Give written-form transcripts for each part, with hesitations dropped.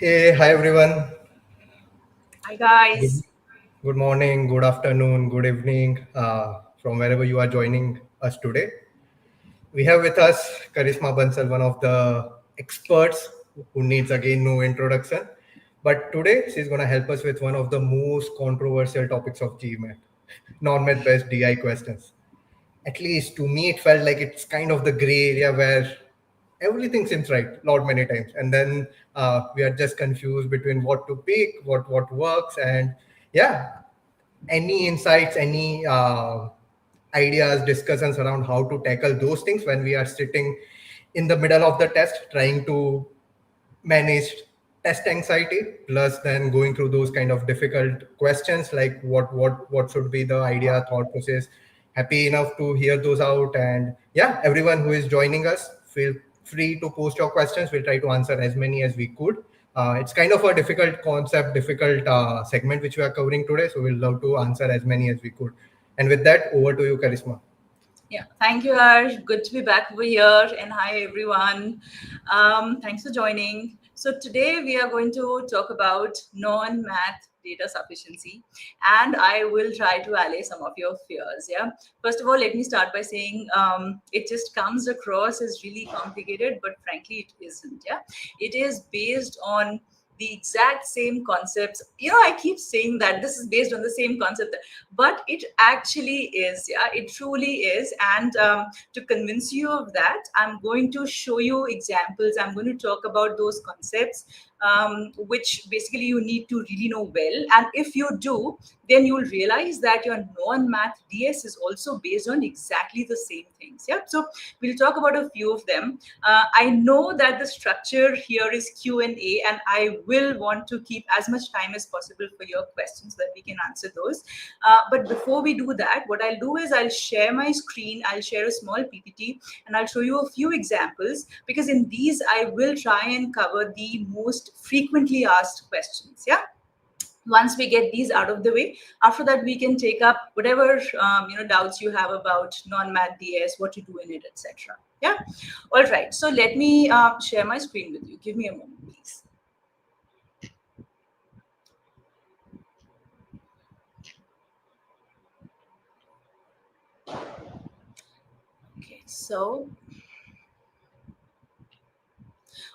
Hey, hi everyone. Hi Good, guys. good morning, good afternoon, good evening, from wherever you are joining us today. We have with us Karishma Bansal, one of the experts who needs again no introduction. But today she's going to help us with one of the most controversial topics of GMAT, non-math based DI questions. At least to me, it felt like it's kind of the gray area where everything seems right lot many times, and then we are just confused between what to pick, what works, and yeah, any insights, any ideas, discussions around how to tackle those things when we are sitting in the middle of the test trying to manage test anxiety, plus then going through those kind of difficult questions like what should be the idea, thought process. Happy enough to hear those out, and yeah, everyone who is joining us, feel free to post your questions. We'll try to answer as many as we could. It's kind of a difficult concept, difficult segment which we are covering today, so we'll love to answer as many as we could. And with that, over to you, Karisma. Yeah, thank you, Harsh. Good to be back over here. And hi, everyone. Thanks for joining. So, today we are going to talk about non math data sufficiency, and I will try to allay some of your fears. Yeah. First of all, let me start by saying it just comes across as really complicated, but frankly, it isn't. Yeah. It is based on the exact same concepts. I keep saying that this is based on the same concept, but it actually is. Yeah, it truly is. And to convince you of that, I'm going to show you examples. I'm going to talk about those concepts, which basically you need to really know well. And if you do, then you'll realize that your non-math DS is also based on exactly the same things. Yeah, so we'll talk about a few of them. I know that the structure here is Q&A, and I will want to keep as much time as possible for your questions so that we can answer those. But before we do that, what I'll do is I'll share my screen, I'll share a small PPT, and I'll show you a few examples, because in these I will try and cover the most frequently asked questions. Yeah. Once we get these out of the way, after that we can take up whatever doubts you have about non-math DS, what to do in it, etc. Yeah. All right. So let me share my screen with you. Give me a moment, please. Okay. So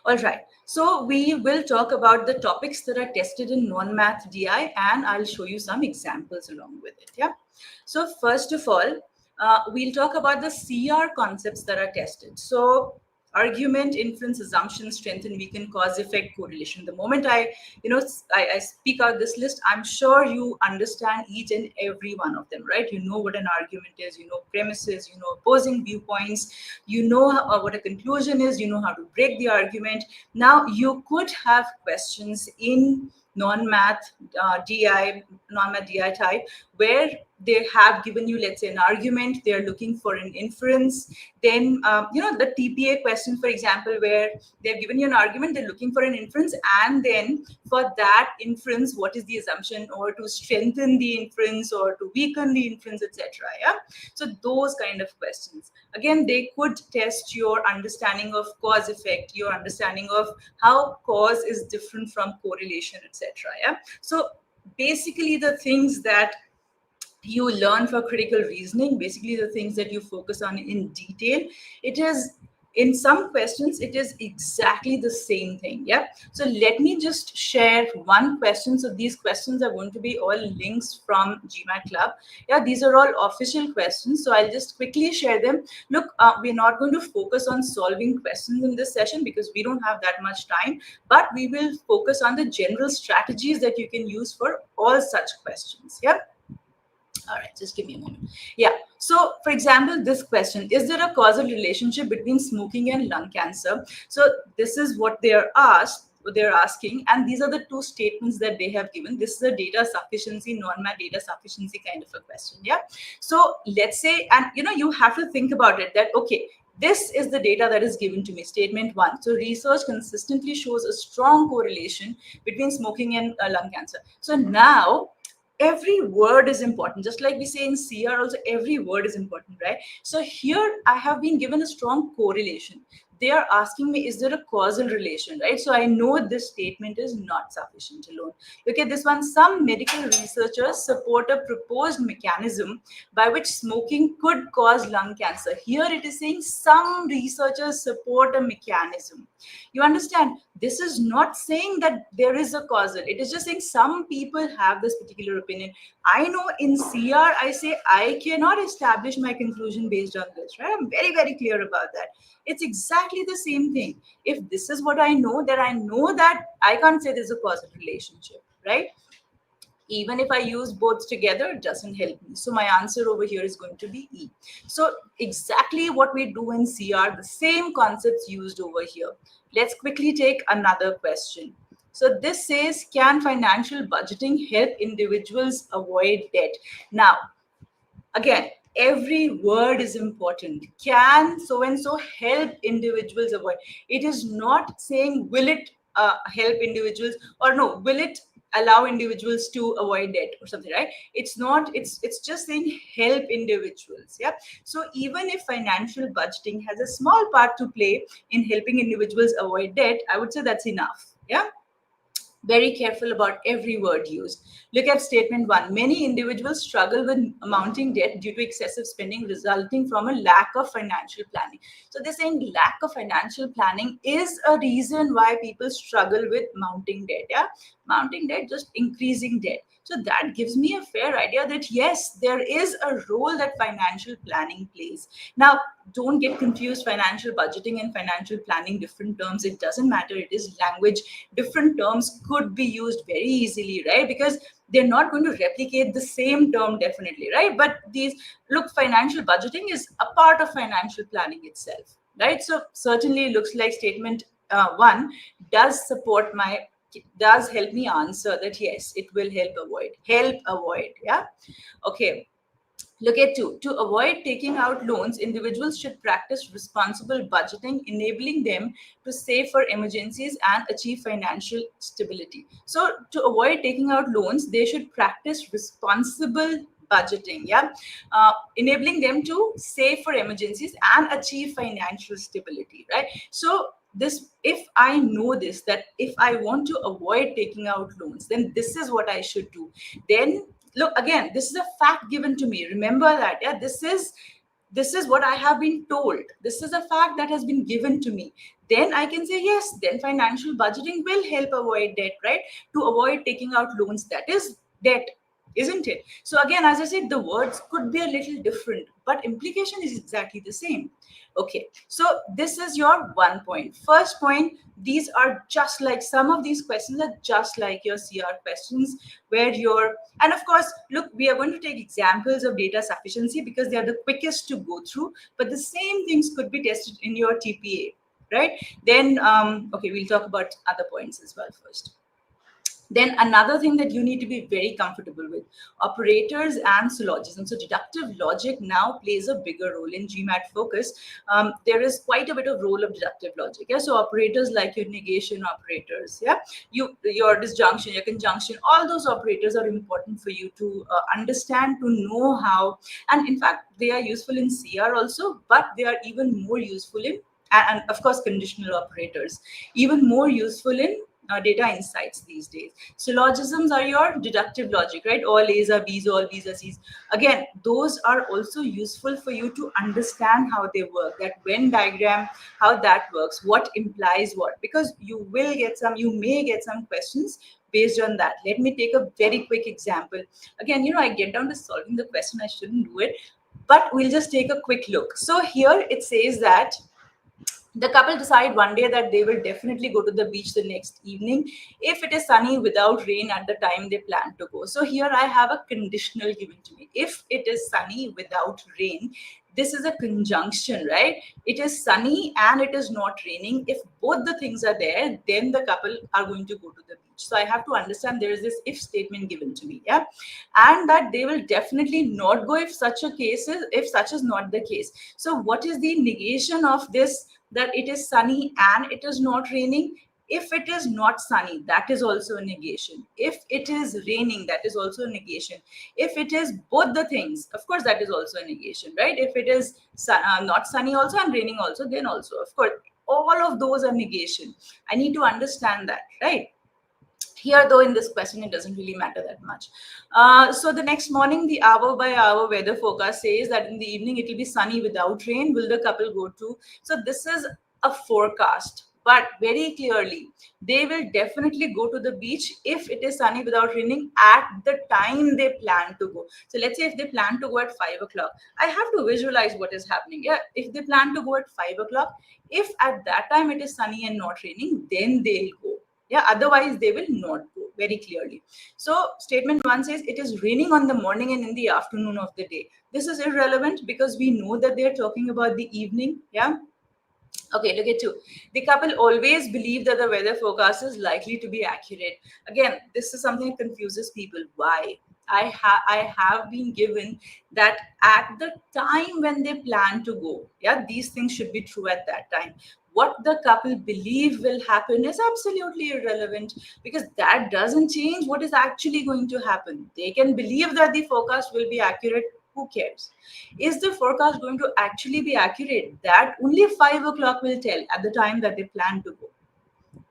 all right. So we will talk about the topics that are tested in non-math DI, and I'll show you some examples along with it. Yeah. So first of all, we'll talk about the CR concepts that are tested. So argument, inference, assumption, strength, and weaken, cause, effect, correlation. The moment I speak out this list, I'm sure you understand each and every one of them, right? You know what an argument is, you know premises, you know opposing viewpoints, you know what a conclusion is, you know how to break the argument. Now, you could have questions in non-math DI type, where they have given you, let's say, an argument, they're looking for an inference. Then the TPA question, for example, where they've given you an argument, they're looking for an inference, and then for that inference, what is the assumption, or to strengthen the inference or to weaken the inference, etc. Yeah. So those kind of questions, again, they could test your understanding of cause effect, your understanding of how cause is different from correlation, etc. Yeah. So basically the things that you learn for critical reasoning, basically the things that you focus on in detail, it is, in some questions, it is exactly the same thing. Yeah. So let me just share one question. So these questions are going to be all links from GMAT Club. Yeah, these are all official questions, so I'll just quickly share them. Look, we're not going to focus on solving questions in this session because we don't have that much time, but we will focus on the general strategies that you can use for all such questions. Yeah. All right, just give me a moment. Yeah. So, for example, this question, is there a causal relationship between smoking and lung cancer? So, this is what they're asking, and these are the two statements that they have given. This is a data sufficiency, non-math data sufficiency kind of a question. Yeah. So, let's say, and you have to think about it, that okay, this is the data that is given to me. Statement one. So research consistently shows a strong correlation between smoking and lung cancer. So now every word is important, just like we say in CR also, every word is important, right? So here I have been given a strong correlation. they are asking me, is there a causal relation, right? So I know this statement is not sufficient alone. Look at this one. Some medical researchers support a proposed mechanism by which smoking could cause lung cancer. Here it is saying some researchers support a mechanism. You understand? This is not saying that there is a causal. It is just saying some people have this particular opinion. I know in CR, I say I cannot establish my conclusion based on this, right? I'm very, very clear about that. It's exactly the same thing. If this is what I know, then I know that I can't say there's a causal relationship, right? Even if I use both together, it doesn't help me. So my answer over here is going to be E. So exactly what we do in CR, the same concepts used over here. Let's quickly take another question. So this says, can financial budgeting help individuals avoid debt? Now, again, every word is important. Can so and so help individuals avoid? It is not saying will it help individuals, or no, will it allow individuals to avoid debt or something, right? It's not, it's just saying help individuals. Yeah. So even if financial budgeting has a small part to play in helping individuals avoid debt, I would say that's enough. Yeah. Very careful about every word used. Look at statement 1. Many individuals struggle with mounting debt due to excessive spending resulting from a lack of financial planning. So they're saying lack of financial planning is a reason why people struggle with mounting debt. Yeah, mounting debt, just increasing debt. So that gives me a fair idea that yes, there is a role that financial planning plays. Now, don't get confused. Financial budgeting and financial planning, different terms. It doesn't matter. It is language. Different terms could be used very easily, right? Because they're not going to replicate the same term definitely, right? But these, look, financial budgeting is a part of financial planning itself, right? So certainly looks like statement 1 does help me answer that yes, it will help avoid. Yeah. Okay. Look at 2. To avoid taking out loans, individuals should practice responsible budgeting, enabling them to save for emergencies and achieve financial stability. So, to avoid taking out loans, they should practice responsible budgeting. Yeah, enabling them to save for emergencies and achieve financial stability. Right. So, this, if I know this, that if I want to avoid taking out loans, then this is what I should do. Then look, again, this is a fact given to me. Remember that. Yeah, this is what I have been told. This is a fact that has been given to me. Then I can say yes, then financial budgeting will help avoid debt, right? To avoid taking out loans, that is debt, isn't it? So again, as I said, the words could be a little different, but implication is exactly the same. Okay, so this is your 1 point. First point, these are just like, some of these questions are just like your CR questions, where you're, and of course, look, we are going to take examples of data sufficiency because they are the quickest to go through, but the same things could be tested in your TPA, right? Then, okay, we'll talk about other points as well first. Then another thing that you need to be very comfortable with, operators and syllogisms. So deductive logic now plays a bigger role in GMAT focus. There is quite a bit of role of deductive logic. Yeah, so operators like your negation operators, yeah, your disjunction, your conjunction, all those operators are important for you to understand, to know how. And in fact, they are useful in CR also, but they are even more useful in, and of course, conditional operators, even more useful in data insights these days. Syllogisms are your deductive logic, right? All A's are B's, all B's are C's. Again, those are also useful for you to understand how they work, that Venn diagram, how that works, what implies what, because you may get some questions based on that. Let me take a very quick example. Again, I get down to solving the question, I shouldn't do it, but we'll just take a quick look. So here it says that the couple decide one day that they will definitely go to the beach the next evening if it is sunny without rain at the time they plan to go. So here I have a conditional given to me. If it is sunny without rain, this is a conjunction, right? It is sunny and it is not raining. If both the things are there, then the couple are going to go to the beach. So I have to understand there is this if statement given to me, yeah, and that they will definitely not go if such is not the case. So what is the negation of this, that it is sunny and it is not raining? If it is not sunny, that is also a negation. If it is raining, that is also a negation. If it is both the things, of course, that is also a negation, right? If it is not sunny also and raining also, then also, of course, All of those are negation. I need to understand that, right? Here, though, in this question, it doesn't really matter that much. So the next morning, the hour by hour weather forecast says that in the evening, it will be sunny without rain. Will the couple go to? So this is a forecast, but very clearly, they will definitely go to the beach if it is sunny without raining at the time they plan to go. So let's say if they plan to go at 5 o'clock, I have to visualize what is happening. Yeah, if they plan to go at 5 o'clock, if at that time it is sunny and not raining, then they'll go. Yeah, otherwise they will not go, very clearly. So statement 1 says it is raining on the morning and in the afternoon of the day. This is irrelevant because we know that they're talking about the evening. Yeah. Okay, look at 2. The couple always believe that the weather forecast is likely to be accurate. Again, this is something that confuses people. Why? I have been given that at the time when they plan to go, yeah, these things should be true at that time. What the couple believe will happen is absolutely irrelevant because that doesn't change what is actually going to happen. They can believe that the forecast will be accurate. Who cares? Is the forecast going to actually be accurate? That only 5 o'clock will tell at the time that they plan to go.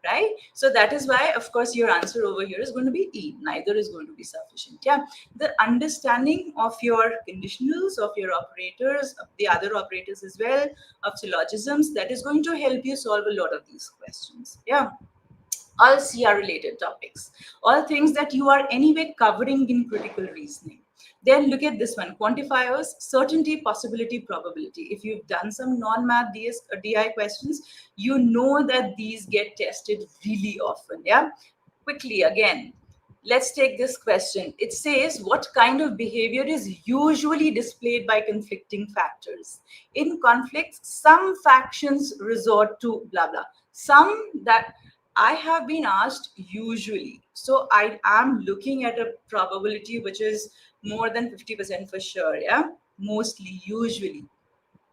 Right? So that is why, of course, your answer over here is going to be E. Neither is going to be sufficient. Yeah. The understanding of your conditionals, of your operators, of the other operators as well, of syllogisms, that is going to help you solve a lot of these questions. Yeah. All CR related topics, all things that you are anyway covering in critical reasoning. Then look at this one, quantifiers, certainty, possibility, probability. If you've done some non-math DI questions, you know that these get tested really often. Yeah. Quickly again, let's take this question. It says, what kind of behavior is usually displayed by conflicting factors? In conflicts, some factions resort to blah blah. Some that I have been asked usually. So I am looking at a probability which is more than 50% for sure. Yeah. Mostly, usually.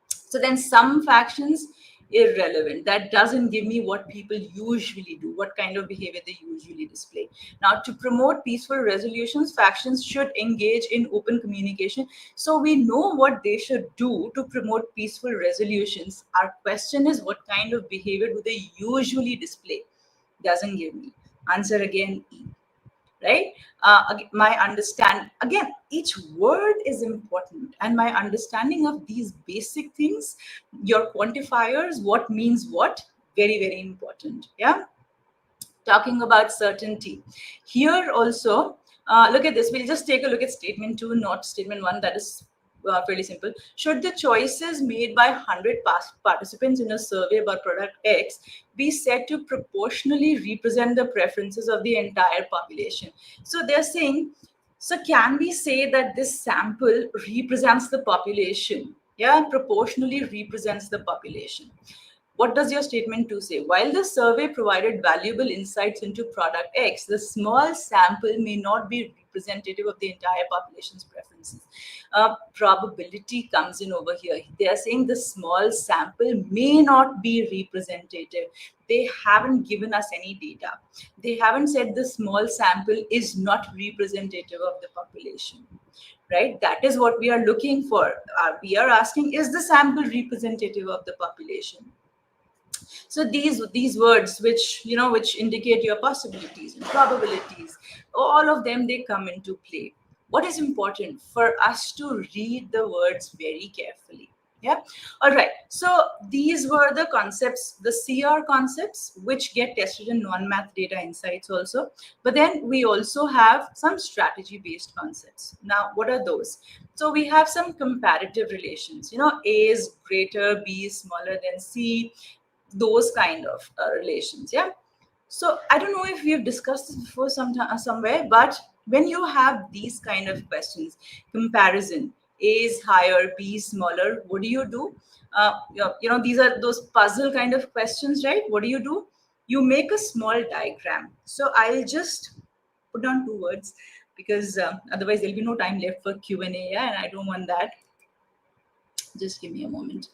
So then some factions, irrelevant. That doesn't give me what people usually do, what kind of behavior they usually display. Now, to promote peaceful resolutions, factions should engage in open communication. So we know what they should do to promote peaceful resolutions. Our question is, what kind of behavior do they usually display? Doesn't give me. Answer again, E. Right? My understand again, each word is important, and my understanding of these basic things, your quantifiers, what means what, very, very important. Yeah. Talking about certainty here also, look at this. We'll just take a look at statement 2, not statement 1. That is fairly simple. Should the choices made by 100 participants in a survey about product X be said to proportionally represent the preferences of the entire population? So they're saying, so can we say that this sample represents the population? Yeah, proportionally represents the population. What does your statement 2 say? While the survey provided valuable insights into product X, the small sample may not be representative of the entire population's preferences. Probability comes in over here. They are saying the small sample may not be representative. They haven't given us any data. They haven't said the small sample is not representative of the population. Right? That is what we are looking for. We are asking, is the sample representative of the population? So these words which indicate your possibilities and probabilities, all of them, they come into play. What is important for us to read the words very carefully. Yeah. All right. So these were the concepts, the CR concepts, which get tested in non-math data insights also. But then we also have some strategy-based concepts. Now, what are those? So we have some comparative relations. A is greater, B is smaller than C, those kind of relations. Yeah. So I don't know if we've discussed this before somewhere, but when you have these kind of questions, comparison, A is higher, B is smaller, what do you do? These are those puzzle kind of questions, right? What do? You make a small diagram. So I'll just put down 2 words because otherwise there'll be no time left for Q&A, yeah, and I don't want that. Just give me a moment.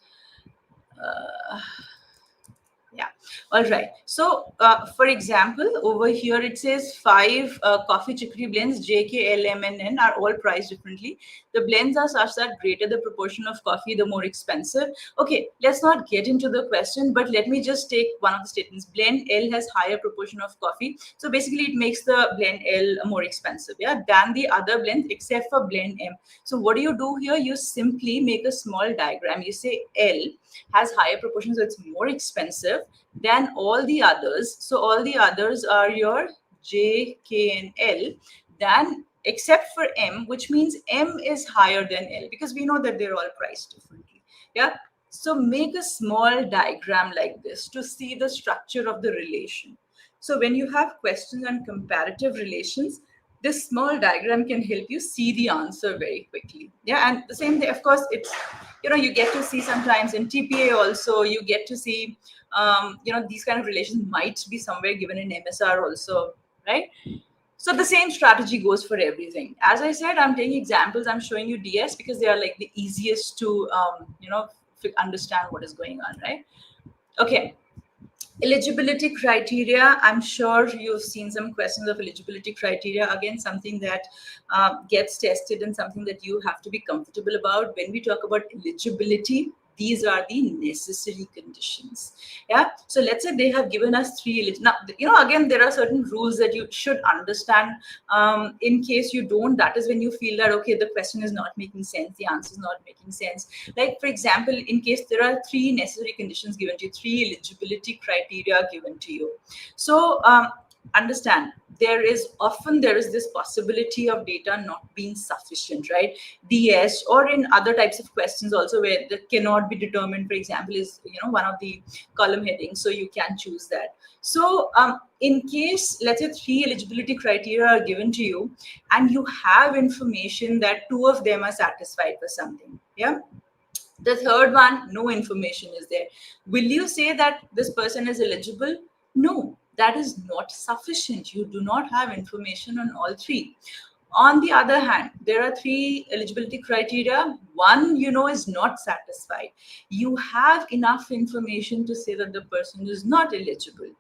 Yeah. All right. So, for example, over here it says five coffee chicory blends, J, K, L, M, and N are all priced differently. The blends are such that greater the proportion of coffee, the more expensive. Okay, let's not get into the question, but let me just take one of the statements. Blend L has higher proportion of coffee. So basically it makes the blend L more expensive, yeah, than the other blends except for blend M. So what do? Here you simply make a small diagram. You say L has higher proportion, so it's more expensive than all the others. So all the others are your J, K, and L, then except for M, which means M is higher than L because we know that they're all priced differently. Yeah. So make a small diagram like this to see the structure of the relation. So when you have questions on comparative relations, this small diagram can help you see the answer very quickly. Yeah, and the same thing, of course, it's, you get to see sometimes in TPA also, you get to see, these kind of relations might be somewhere given in MSR also, right? So the same strategy goes for everything. As I said, I'm taking examples, I'm showing you DS because they are like the easiest to, understand what is going on, right? Okay. Eligibility criteria. I'm sure you've seen some questions of eligibility criteria. Again, something that gets tested and something that you have to be comfortable about. When we talk about eligibility, these are the necessary conditions. Yeah. So let's say they have given us three. Now, again, there are certain rules that you should understand. In case you don't, that is when you feel that, okay, the question is not making sense, the answer is not making sense. Like, for example, in case there are three necessary conditions given to you, three eligibility criteria given to you. So understand, there is this possibility of data not being sufficient, right? DS or in other types of questions also where that cannot be determined, for example, is one of the column headings, so you can choose that. So in case, let's say, three eligibility criteria are given to you and you have information that two of them are satisfied for something, yeah, the third one, no information is there. Will you say that this person is eligible? No, that is not sufficient. You do not have information on all three. On the other hand, there are three eligibility criteria. One, is not satisfied. You have enough information to say that the person is not eligible.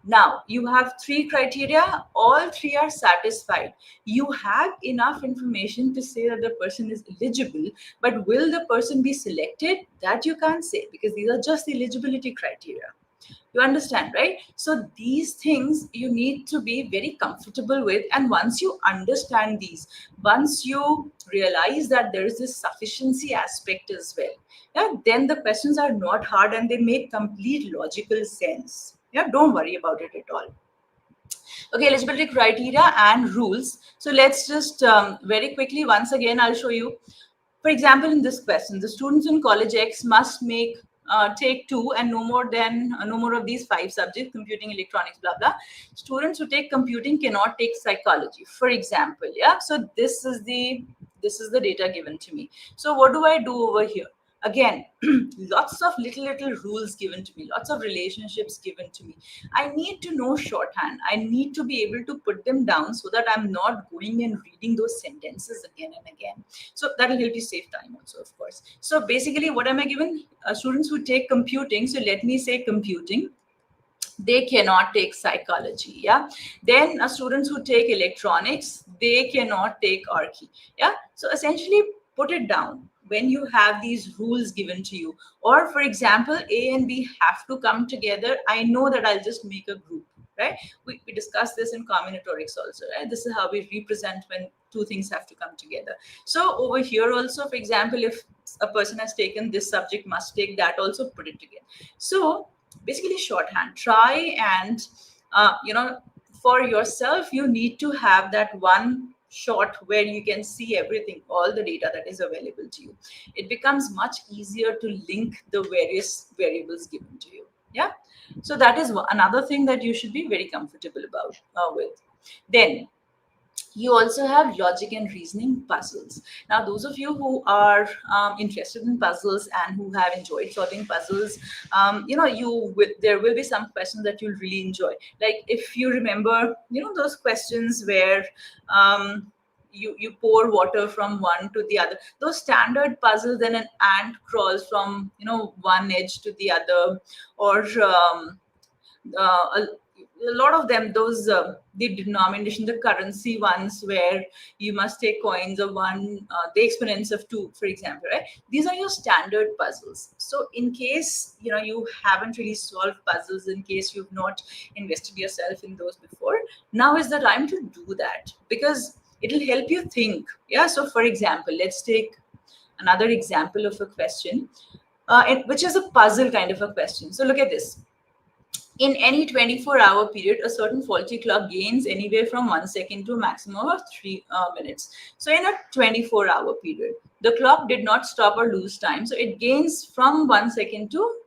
Now, you have three criteria. All three are satisfied. You have enough information to say that the person is eligible, but will the person be selected? That you can't say because these are just the eligibility criteria. You understand, right? So these things you need to be very comfortable with. And once you understand these, once you realize that there is this sufficiency aspect as well, yeah, then the questions are not hard and they make complete logical sense. Yeah, don't worry about it at all. Okay, eligibility criteria and rules. So let's just very quickly, once again, I'll show you. For example, in this question, the students in college X must take two and no more of these five subjects: computing, electronics, blah blah. Students who take computing cannot take psychology, for example. Yeah. So this is the data given to me. So what do I do over here? Again, lots of little rules given to me, lots of relationships given to me. I need to know shorthand. I need to be able to put them down so that I'm not going and reading those sentences again and again. So that will help you save time also, of course. So basically, what am I given? Students who take computing. So let me say computing. They cannot take psychology. Yeah. Then students who take electronics, they cannot take archi. Yeah. So essentially, put it down when you have these rules given to you. Or for example, A and B have to come together. I know that I'll just make a group, right? We discussed this in combinatorics also, right? This is how we represent when two things have to come together. So over here also, for example, if a person has taken this subject, must take that also, put it together. So basically shorthand. Try and for yourself, you need to have that one shot where you can see everything, all the data that is available to you. It becomes much easier to link the various variables given to you. Yeah. So that is another thing that you should be very comfortable about with. Then you also have logic and reasoning puzzles. Now, those of you who are interested in puzzles and who have enjoyed solving puzzles, there will be some questions that you'll really enjoy. Like if you remember, those questions where you pour water from one to the other, those standard puzzles, then an ant crawls from one edge to the other, or a lot of them, those the denomination, the currency ones, where you must take coins of one, the exponents of two, for example, right? These are your standard puzzles. So in case you haven't really solved puzzles, in case you've not invested yourself in those before, now is the time to do that, because it'll help you think. Yeah. So for example, let's take another example of a question, which is a puzzle kind of a question. So look at this. In any 24-hour period, a certain faulty clock gains anywhere from 1 second to a maximum of 3 minutes. So in a 24-hour period, the clock did not stop or lose time. So it gains from 1 second to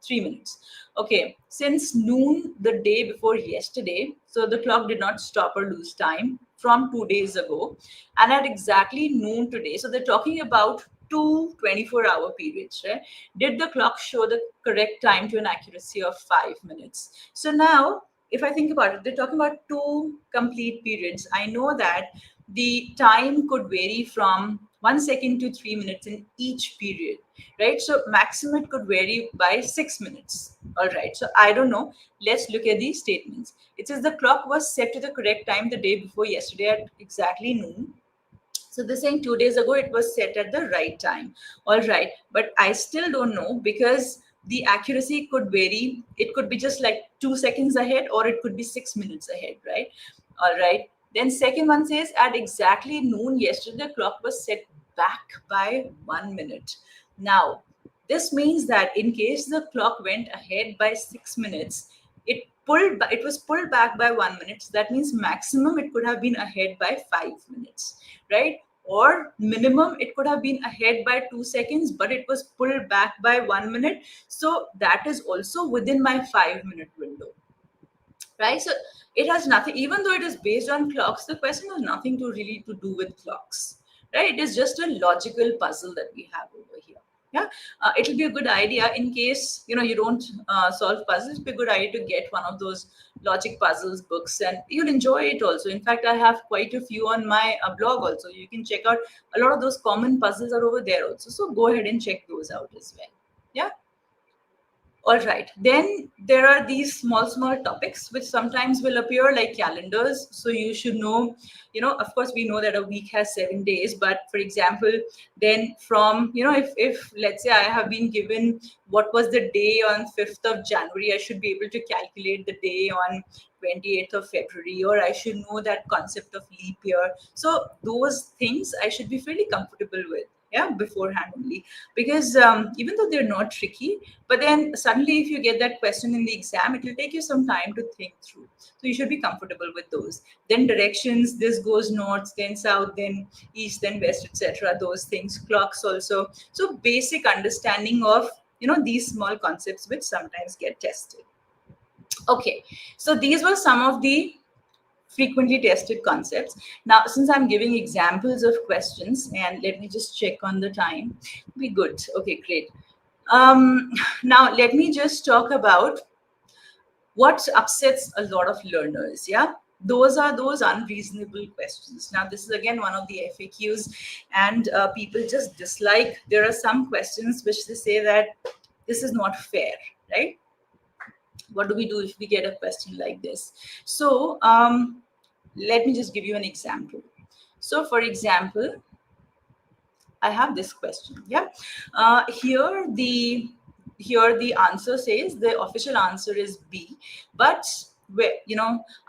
3 minutes. Okay, since noon the day before yesterday, so the clock did not stop or lose time from 2 days ago. And at exactly noon today, so they're talking about two 24-hour periods, right? Did the clock show the correct time to an accuracy of 5 minutes? So now, if I think about it, they're talking about two complete periods. I know that the time could vary from 1 second to 3 minutes in each period, right? So maximum it could vary by 6 minutes. All right. So I don't know. Let's look at these statements. It says the clock was set to the correct time the day before yesterday at exactly noon. So they're saying 2 days ago it was set at the right time. All right. But I still don't know, because the accuracy could vary. It could be just like 2 seconds ahead, or it could be 6 minutes ahead, right? All right. Then second one says at exactly noon yesterday, the clock was set back by 1 minute. Now, this means that in case the clock went ahead by 6 minutes, it was pulled back by 1 minute. So that means maximum it could have been ahead by 5 minutes, right? Or minimum it could have been ahead by 2 seconds, but it was pulled back by 1 minute. So that is also within my 5-minute window, right? So it has nothing, even though it is based on clocks, the question has nothing to really to do with clocks, right? It is just a logical puzzle that we have over here. Yeah. It'll be a good idea, in case you don't solve puzzles, it'll be a good idea to get one of those logic puzzles books, and you'll enjoy it also. In fact, I have quite a few on my blog also. You can check out a lot of those common puzzles are over there also, so go ahead and check those out as well. Yeah. All right. Then there are these small topics which sometimes will appear like calendars. So you should know, of course, we know that a week has 7 days. But for example, then from, if let's say I have been given what was the day on 5th of January, I should be able to calculate the day on 28th of February, or I should know that concept of leap year. So those things I should be fairly comfortable with. Yeah, beforehand only, because even though they're not tricky, but then suddenly if you get that question in the exam, it will take you some time to think through. So you should be comfortable with those. Then directions, this goes north, then south, then east, then west, etc. Those things, clocks also. So basic understanding of these small concepts which sometimes get tested. Okay, so these were some of the frequently tested concepts. Now, since I'm giving examples of questions, and let me just check on the time, be good. Okay, great. Now, let me just talk about what upsets a lot of learners. Yeah, those are those unreasonable questions. Now, this is again one of the FAQs, and people just dislike. There are some questions which they say that this is not fair, right? What do we do if we get a question like this? So let me just give you an example. So for example, I have this question. Yeah, here the answer says, the official answer is B, but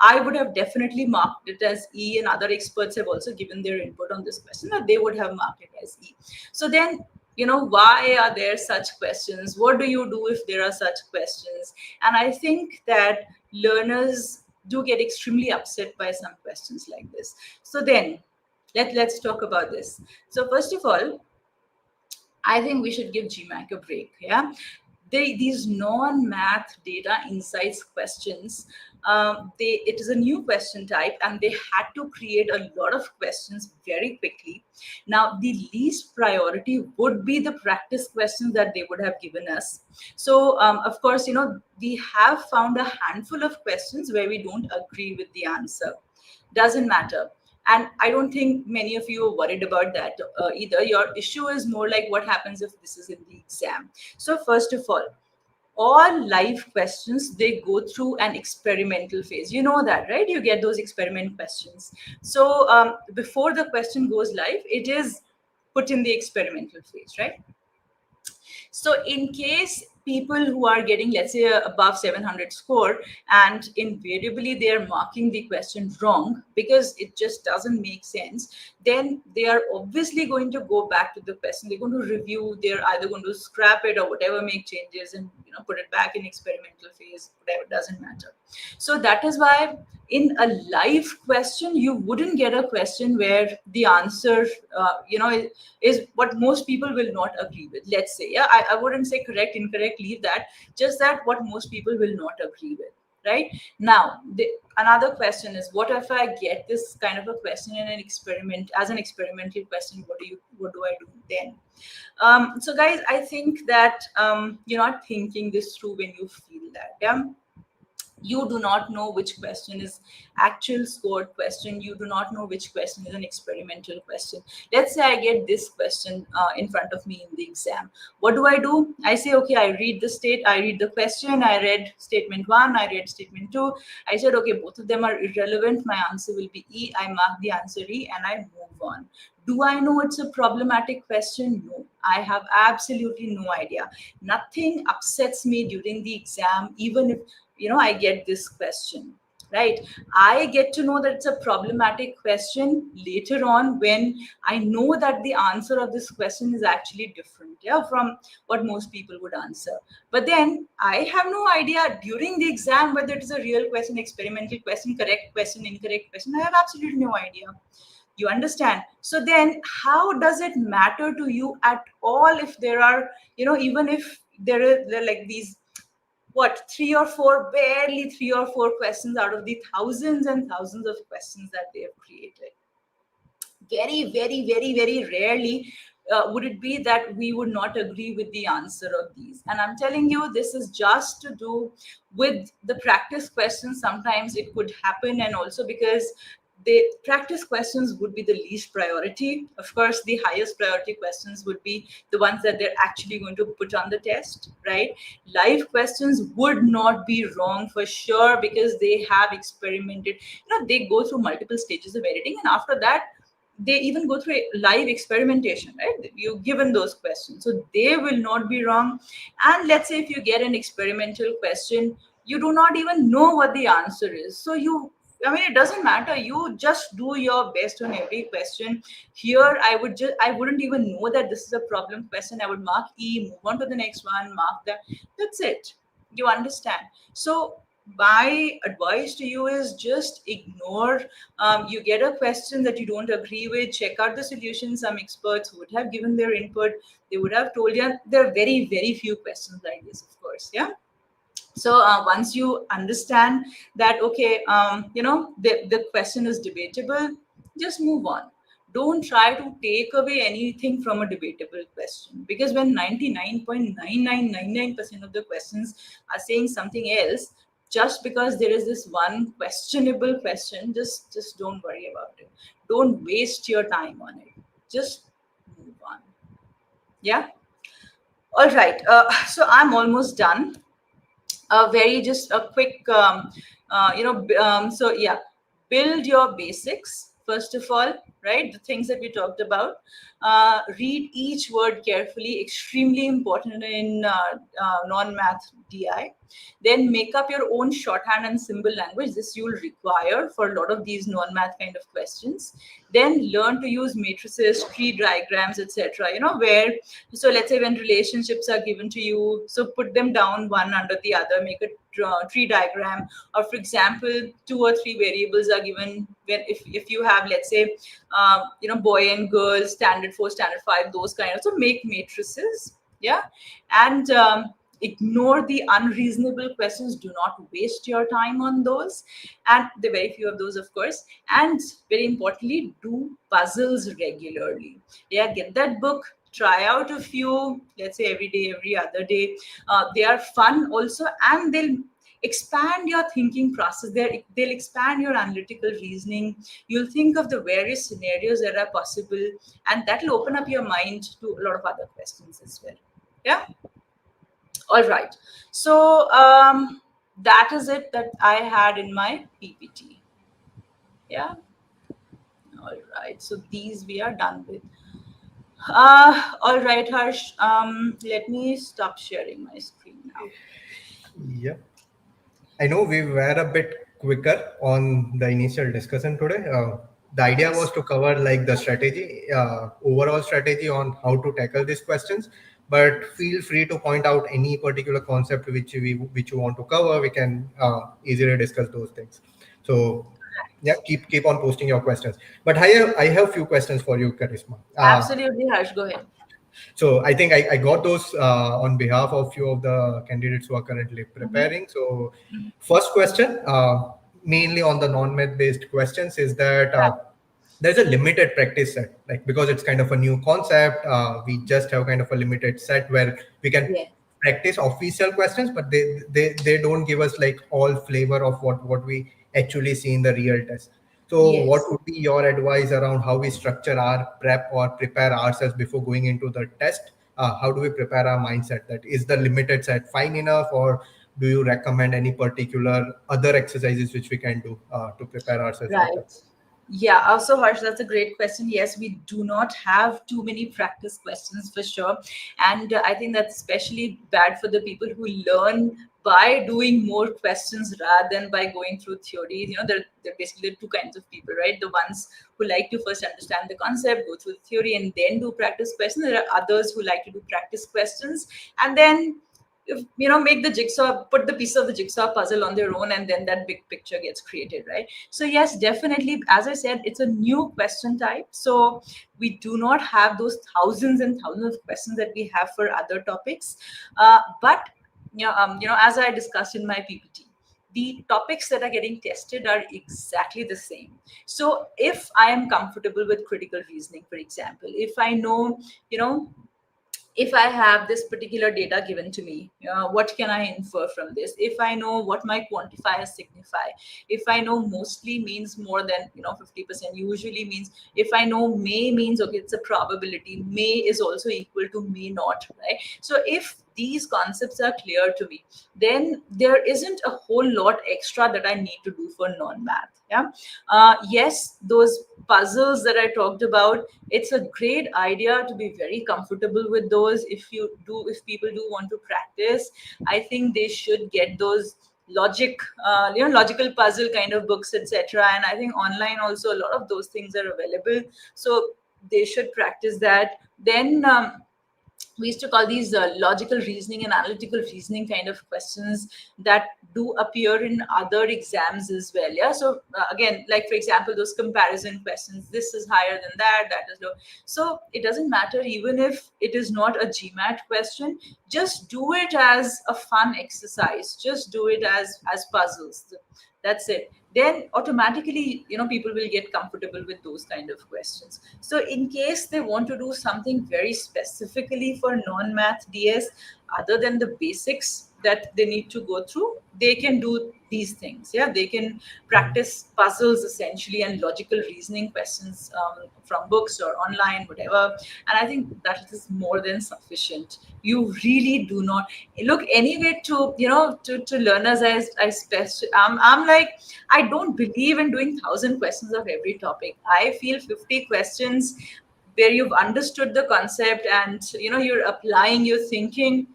I would have definitely marked it as E, and other experts have also given their input on this question that they would have marked it as E. So then, why are there such questions? What do you do if there are such questions? And I think that learners do get extremely upset by some questions like this. So then let's talk about this. So first of all, I think we should give GMAT a break. Yeah, these non-math data insights questions, it is a new question type, and they had to create a lot of questions very quickly. Now, the least priority would be the practice questions that they would have given us. So, of course, we have found a handful of questions where we don't agree with the answer. Doesn't matter. And I don't think many of you are worried about that either. Your issue is more like what happens if this is in the exam. So first of all, all live questions, they go through an experimental phase. You know that, right? You get those experiment questions. So before the question goes live, it is put in the experimental phase, right? So in case people who are getting, let's say, above 700 score, and invariably they are marking the question wrong because it just doesn't make sense, then they are obviously going to go back to the question. They're going to review. They're either going to scrap it or whatever, make changes, and put it back in experimental phase. Whatever, doesn't matter. So that is why in a live question, you wouldn't get a question where the answer, is what most people will not agree with. Let's say, yeah, I wouldn't say correct, incorrect, leave that. Just that what most people will not agree with. Right now, another question is, what if I get this kind of a question in an experiment as an experimental question? What do I do then? So guys, I think that you're not thinking this through when you feel that. Yeah, you do not know which question is actual scored question. You do not know which question is an experimental question. Let's say I get this question in front of me in the exam. What do? I say, okay, I read the question, I read statement 1, I read statement 2. I said, okay, both of them are irrelevant, my answer will be E. I mark the answer E and I move on. Do I know it's a problematic question? No, I have absolutely no idea. Nothing upsets me during the exam, even if I get this question, right? I get to know that it's a problematic question later on when I know that the answer of this question is actually different, yeah, from what most people would answer. But then I have no idea during the exam whether it is a real question, experimental question, correct question, incorrect question. I have absolutely no idea. You understand? So then how does it matter to you at all if there are, even if there are like these, what, barely three or four questions out of the thousands and thousands of questions that they have created? Very, very, very, very rarely would it be that we would not agree with the answer of these. And I'm telling you, this is just to do with the practice questions. Sometimes it could happen, and also because the practice questions would be the least priority. Of course, the highest priority questions would be the ones that they're actually going to put on the test, right? Live questions would not be wrong for sure because they have experimented. They go through multiple stages of editing, and after that, they even go through a live experimentation, right? You're given those questions, so they will not be wrong. And let's say if you get an experimental question, you do not even know what the answer is. So it doesn't matter. You just do your best on every question. Here, I wouldn't even know that this is a problem question. I would mark E, move on to the next one, mark that. That's it. You understand? So my advice to you is just ignore. You get a question that you don't agree with, check out the solution. Some experts would have given their input. They would have told you. There are very, very few questions like this, of course. Yeah. So once you understand that, okay, the question is debatable, just move on. Don't try to take away anything from a debatable question, because when 99.9999% of the questions are saying something else, just because there is this one questionable question, just don't worry about it. Don't waste your time on it. Just move on. Yeah. All right. So I'm almost done. Just a quick so yeah, build your basics first of all, right? The things that we talked about. Read each word carefully, extremely important in non-math DI. Then make up your own shorthand and symbol language. This you'll require for a lot of these non-math kind of questions. Then learn to use matrices, tree diagrams, etc. Where, so let's say when relationships are given to you, so put them down one under the other, make a tree diagram. Or for example, 2 or 3 variables are given, when if you have, let's say, boy and girl, standard 4, standard 5, those kind of, so make matrices. Yeah. And ignore the unreasonable questions. Do not waste your time on those, and there are very few of those, of course. And very importantly, do puzzles regularly. Yeah, get that book, try out a few, let's say every day, every other day. They are fun also, and they'll expand your thinking process. They'll expand your analytical reasoning. You'll think of the various scenarios that are possible, and that will open up your mind to a lot of other questions as well. Yeah. All right. So that is it that I had in my PPT. Yeah. All right. So these we are done with. All right, Harsh. Let me stop sharing my screen now. Yeah. I know we were a bit quicker on the initial discussion today. The idea was Yes. to cover like the strategy, overall strategy on how to tackle these questions. But feel free to point out any particular concept which you want to cover. We can easily discuss those things. So yeah, keep on posting your questions. But I have few questions for you, Karisma. Absolutely, Harsh. Go ahead. So I think I got those on behalf of few of the candidates who are currently Mm-hmm. preparing. So first question, mainly on the non-math based questions, is that there's a limited practice set, like because it's kind of a new concept. We just have kind of a limited set where we can Yeah. practice official questions, but they don't give us like all flavor of what we actually see in the real test. So what Yes. would be your advice around how we structure our prep or prepare ourselves before going into the test? How do we prepare our mindset? That is the limited set fine enough, or do you recommend any particular other exercises which we can do to prepare ourselves better? Right. Yeah. Also, Harsh, that's a great question. Yes, we do not have too many practice questions for sure. And I think that's especially bad for the people who learn by doing more questions rather than by going through theory. There are basically two kinds of people, right? The ones who like to first understand the concept, go through the theory, and then do practice questions. There are others who like to do practice questions and then if make the jigsaw, put the pieces of the jigsaw puzzle on their own, and then that big picture gets created, right? So yes, definitely, as I said, it's a new question type, so we do not have those thousands and thousands of questions that we have for other topics. But as I discussed in my PPT, the topics that are getting tested are exactly the same. So if I am comfortable with critical reasoning, for example, if I know, you know if I have this particular data given to me, what can I infer from this? If I know what my quantifiers signify, if I know mostly means more than 50%, usually means, if I know may means, okay, it's a probability. May is also equal to may not, right? So if these concepts are clear to me, then there isn't a whole lot extra that I need to do for non-math. Yeah. Yes, those puzzles that I talked about, it's a great idea to be very comfortable with those. If people do want to practice, I think they should get those logical puzzle kind of books, etc. And I think online also a lot of those things are available, so they should practice that. Then we used to call these logical reasoning and analytical reasoning kind of questions that do appear in other exams as well. Yeah. So again, like for example, those comparison questions, this is higher than that, that is low. So it doesn't matter, even if it is not a GMAT question, just do it as a fun exercise, just do it as puzzles. That's it. Then automatically people will get comfortable with those kind of questions. So in case they want to do something very specifically for non-math DS, other than the basics that they need to go through, they can do these things. Yeah, they can practice puzzles essentially and logical reasoning questions from books or online, whatever. And I think that is more than sufficient. You really do not look anyway to to learners. I'm like, I don't believe in doing 1,000 questions of every topic. I feel 50 questions where you've understood the concept and you're applying your thinking.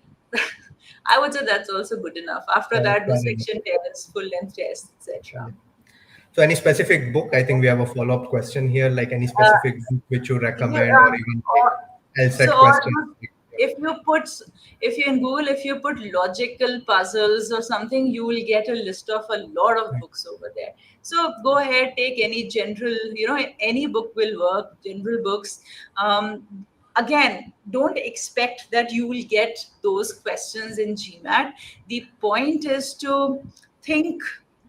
I would say that's also good enough. After that, do Fair enough. section tests, full length tests, etc. Yeah. So any specific book? I think we have a follow-up question here, like any Uh, specific book which you yeah, recommend, or even like so LSAT or questions. Yeah. if you put if you in Google, if you put logical puzzles or something, you will get a list of a lot of Right. books over there. So go ahead, take any general, any book will work, general books. Again, don't expect that you will get those questions in GMAT. The point is to think,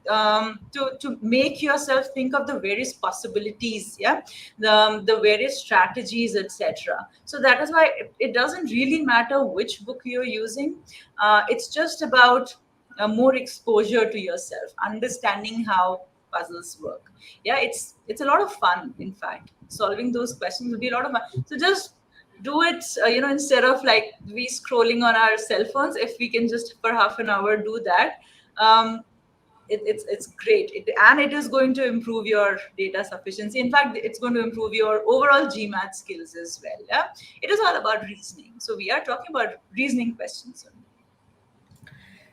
to make yourself think of the various possibilities, yeah, the various strategies, etc. So that is why it doesn't really matter which book you're using. It's just about more exposure to yourself, understanding how puzzles work. Yeah, it's a lot of fun. In fact, solving those questions will be a lot of fun. So just do it, instead of like we scrolling on our cell phones, if we can just for half an hour do that, um, it's great. And it is going to improve your data sufficiency. In fact, it's going to improve your overall GMAT skills as well. Yeah, it is all about reasoning. So we are talking about reasoning questions only.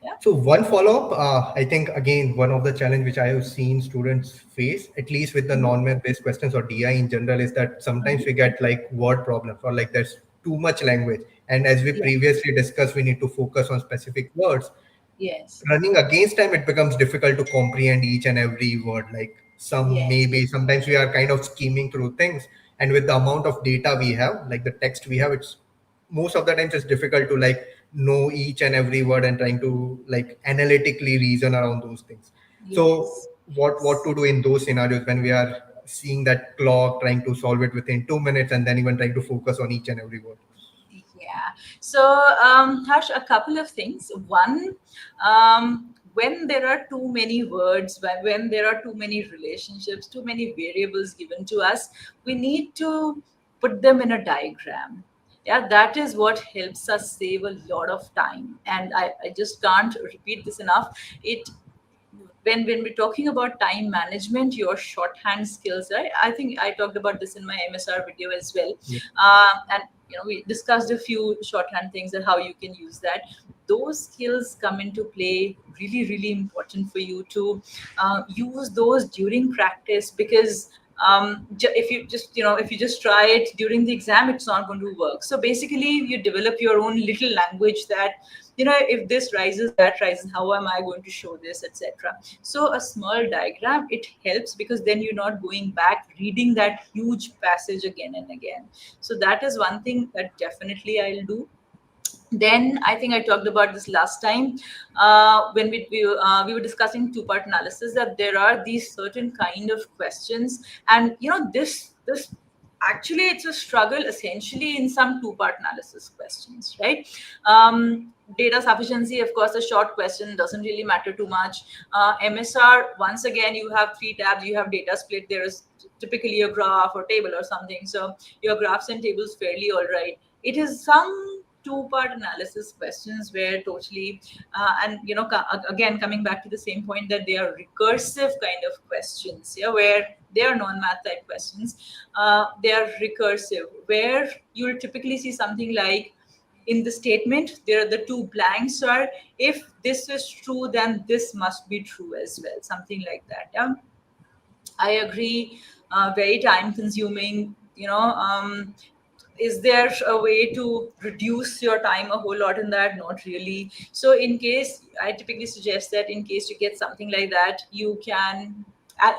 Yeah. So one follow-up, I think again, one of the challenge which I have seen students face, at least with the Mhm. non-math based questions or DI in general, is that sometimes Mhm. we get like word problems or like there's too much language. And as we Yeah. previously discussed, we need to focus on specific words. Yes. Running against time, it becomes difficult to comprehend each and every word. Like some Yes. maybe sometimes we are kind of scheming through things, and with the amount of data we have, like the text we have, it's most of the times it's difficult to like know each and every word and trying to like analytically reason around those things. So Yes. what Yes. to do in those scenarios when we are seeing that clock, trying to solve it within 2 minutes, and then even trying to focus on each and every word? Yeah. So, Harsh, a couple of things. One, when there are too many words, when there are too many relationships, too many variables given to us, we need to put them in a diagram. Yeah, that is what helps us save a lot of time. And I just can't repeat this enough. It when we're talking about time management, your shorthand skills, right? I think I talked about this in my MSR video as well. Yeah. And we discussed a few shorthand things and how you can use that. Those skills come into play, really really important for you to use those during practice, because if you just try it during the exam, it's not going to work. So basically you develop your own little language that, if this rises, that rises, how am I going to show this, etc. So a small diagram, it helps, because then you're not going back reading that huge passage again and again. So that is one thing that definitely I'll do. Then I think I talked about this last time, when we were discussing two part analysis, that there are these certain kind of questions. And this actually, it's a struggle essentially in some two part analysis questions, right? Data sufficiency, of course, a short question doesn't really matter too much. MSR, once again, you have three tabs, you have data split, there is typically a graph or table or something, so your graphs and tables fairly all right. It is some two-part analysis questions where totally, and again, coming back to the same point, that they are recursive kind of questions, yeah, where they are non-math type questions. They are recursive, where you'll typically see something like, in the statement, there are the two blanks are, if this is true, then this must be true as well, something like that. Yeah, I agree. Very time consuming. Is there a way to reduce your time a whole lot in that? Not really. So in case, I typically suggest that in case you get something like that, you can,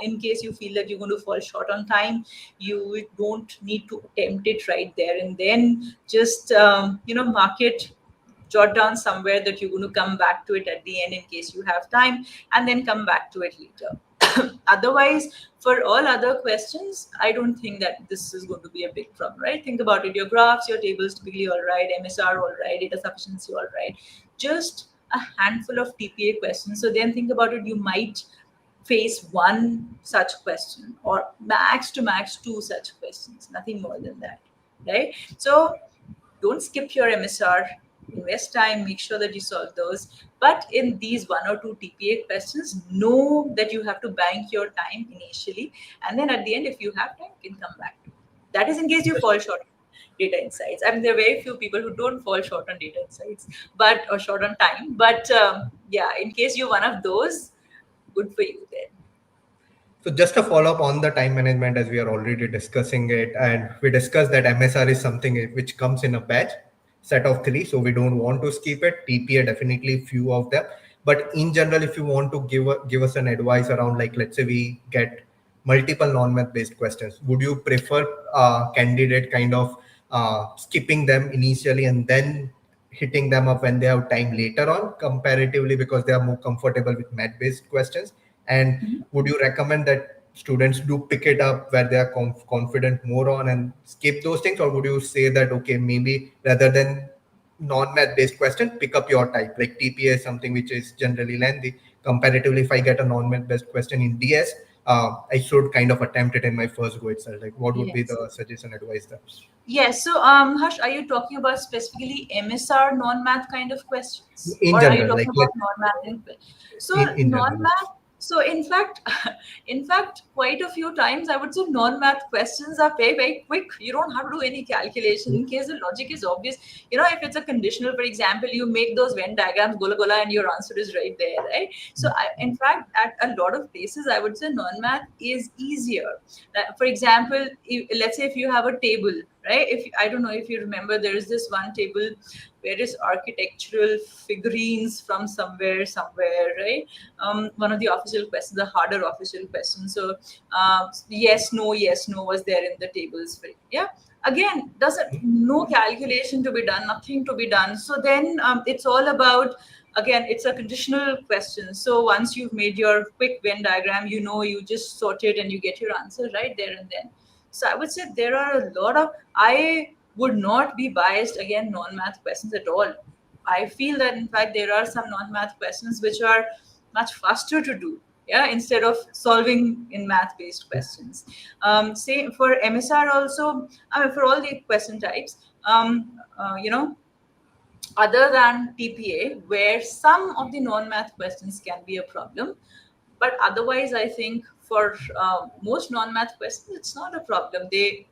in case you feel that you're going to fall short on time, you don't need to attempt it right there and then. Just mark it, jot down somewhere that you're going to come back to it at the end in case you have time, and then come back to it later. Otherwise, for all other questions, I don't think that this is going to be a big problem, right? Think about it. Your graphs, your tables, typically all right. MSR, all right. Data sufficiency, all right. Just a handful of TPA questions. So then think about it. You might face one such question, or max to max two such questions, nothing more than that, right? So don't skip your MSR, invest time, make sure that you solve those. But in these one or two TPA questions, know that you have to bank your time initially. And then at the end, if you have time, you can come back to it. That is in case you fall short on data insights. I mean, there are very few people who don't fall short on data insights, or short on time. But yeah, in case you're one of those, good for you then. So just a follow up on the time management, as we are already discussing it, and we discussed that MSR is something which comes in a batch set of three, so we don't want to skip it. TPA definitely few of them, but in general, if you want to give us an advice around, like let's say we get multiple non-math based questions, would you prefer candidate kind of skipping them initially and then hitting them up when they have time later on, comparatively because they are more comfortable with math based questions? And would you recommend that students do pick it up where they are confident more on and skip those things, or would you say that okay, maybe rather than non-math based question, pick up your type, like TPA is something which is generally lengthy. Comparatively, if I get a non-math based question in DS, I should kind of attempt it in my first go itself. Like, what would be Yes. the suggestion advice there? Yes. So, Harsh, are you talking about specifically MSR non-math kind of questions, In or are you general, talking like about non-math so in general. non-math? So, in fact, in fact, quite a few times, I would say non-math questions are very, very quick. You don't have to do any calculation in case the logic is obvious. You know, if it's a conditional, for example, you make those Venn diagrams, gola gola, and your answer is right there, right? So, in fact, at a lot of places, I would say non-math is easier. For example, let's say if you have a table, right? If I don't know if you remember, there is this one table where is architectural figurines from somewhere, right? One of the official questions, the harder official questions. So yes, no was there in the tables. Yeah. Again, doesn't no calculation to be done, nothing to be done. So then it's all about, again, it's a conditional question. So once you've made your quick Venn diagram, you know, you just sort it and you get your answer right there and then. So I would say there are a lot of, I would not be biased again non-math questions at all. I feel that in fact there are some non-math questions which are much faster to do. Yeah, instead of solving in math-based questions. Say for MSR also, I mean for all the question types, you know, other than TPA, where some of the non-math questions can be a problem. But otherwise, I think for most non-math questions, it's not a problem. They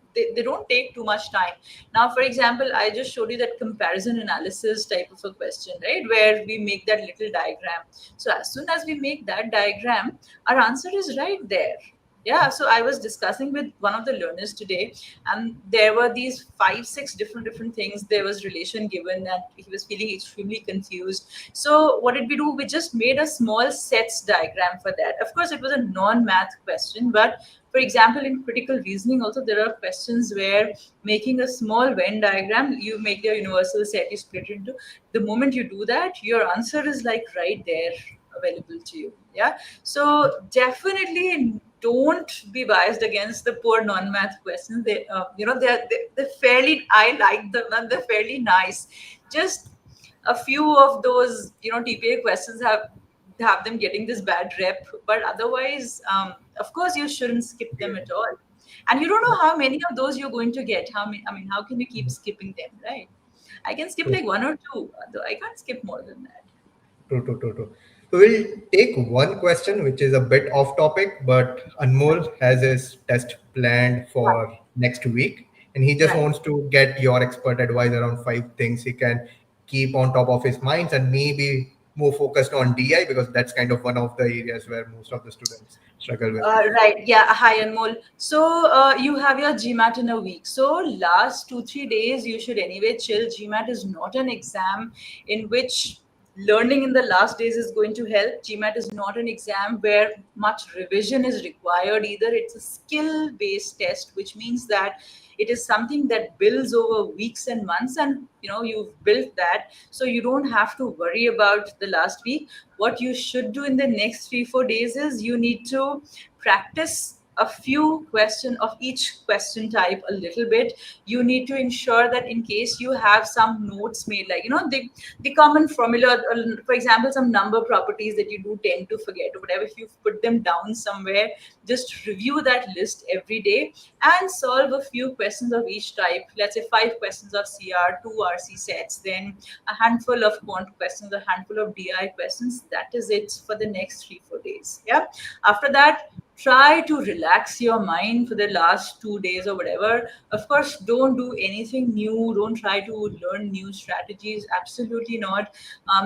don't take too much time. Now, for example, I just showed you that comparison analysis type of a question, right? Where we make that little diagram. So as soon as we make that diagram, our answer is right there. Yeah, so I was discussing with one of the learners today, and there were these 5 6 different things. There was relation given and he was feeling extremely confused. So what did we do? We just made a small sets diagram for that. Of course, it was a non-math question, but for example, in critical reasoning also there are questions where making a small Venn diagram, you make the universal set, you split it into, the moment you do that, your answer is like right there available to you. Yeah, so definitely don't be biased against the poor non-math questions. They you know, they're fairly, I like them and they're fairly nice. Just a few of those, you know, TPA questions have them getting this bad rep, but otherwise, of course, you shouldn't skip them at all. And you don't know how many of those you're going to get. How many? I mean, how can you keep skipping them, right? I can skip like one or two, though I can't skip more than that. True, true, true, true. So we'll take one question which is a bit off topic, but Anmol has his test planned Right. for next week, and he just Right. wants to get your expert advice around 5 things he can keep on top of his minds and maybe more focused on DI because that's kind of one of the areas where most of the students struggle with. Right. Yeah. Hi, Anmol. So you have your GMAT in a week. So last 2 3 days, you should anyway chill. GMAT is not an exam in which learning in the last days is going to help. GMAT is not an exam where much revision is required either. It's a skill-based test, which means that it is something that builds over weeks and months, and you know you've built that, so you don't have to worry about the last week. What you should do in the next 3 4 days is you need to practice a few question of each question type a little bit. You need to ensure that in case you have some notes made, like you know the common formula, for example some number properties that you do tend to forget or whatever, if you've put them down somewhere, just review that list every day and solve a few questions of each type. Let's say 5 questions of CR, 2 RC sets, then a handful of quant questions, a handful of DI questions. That is it for the next 3 4 days. Yeah. After that, try to relax your mind for the last 2 days or whatever. Of course, don't do anything new. Don't try to learn new strategies. Absolutely not.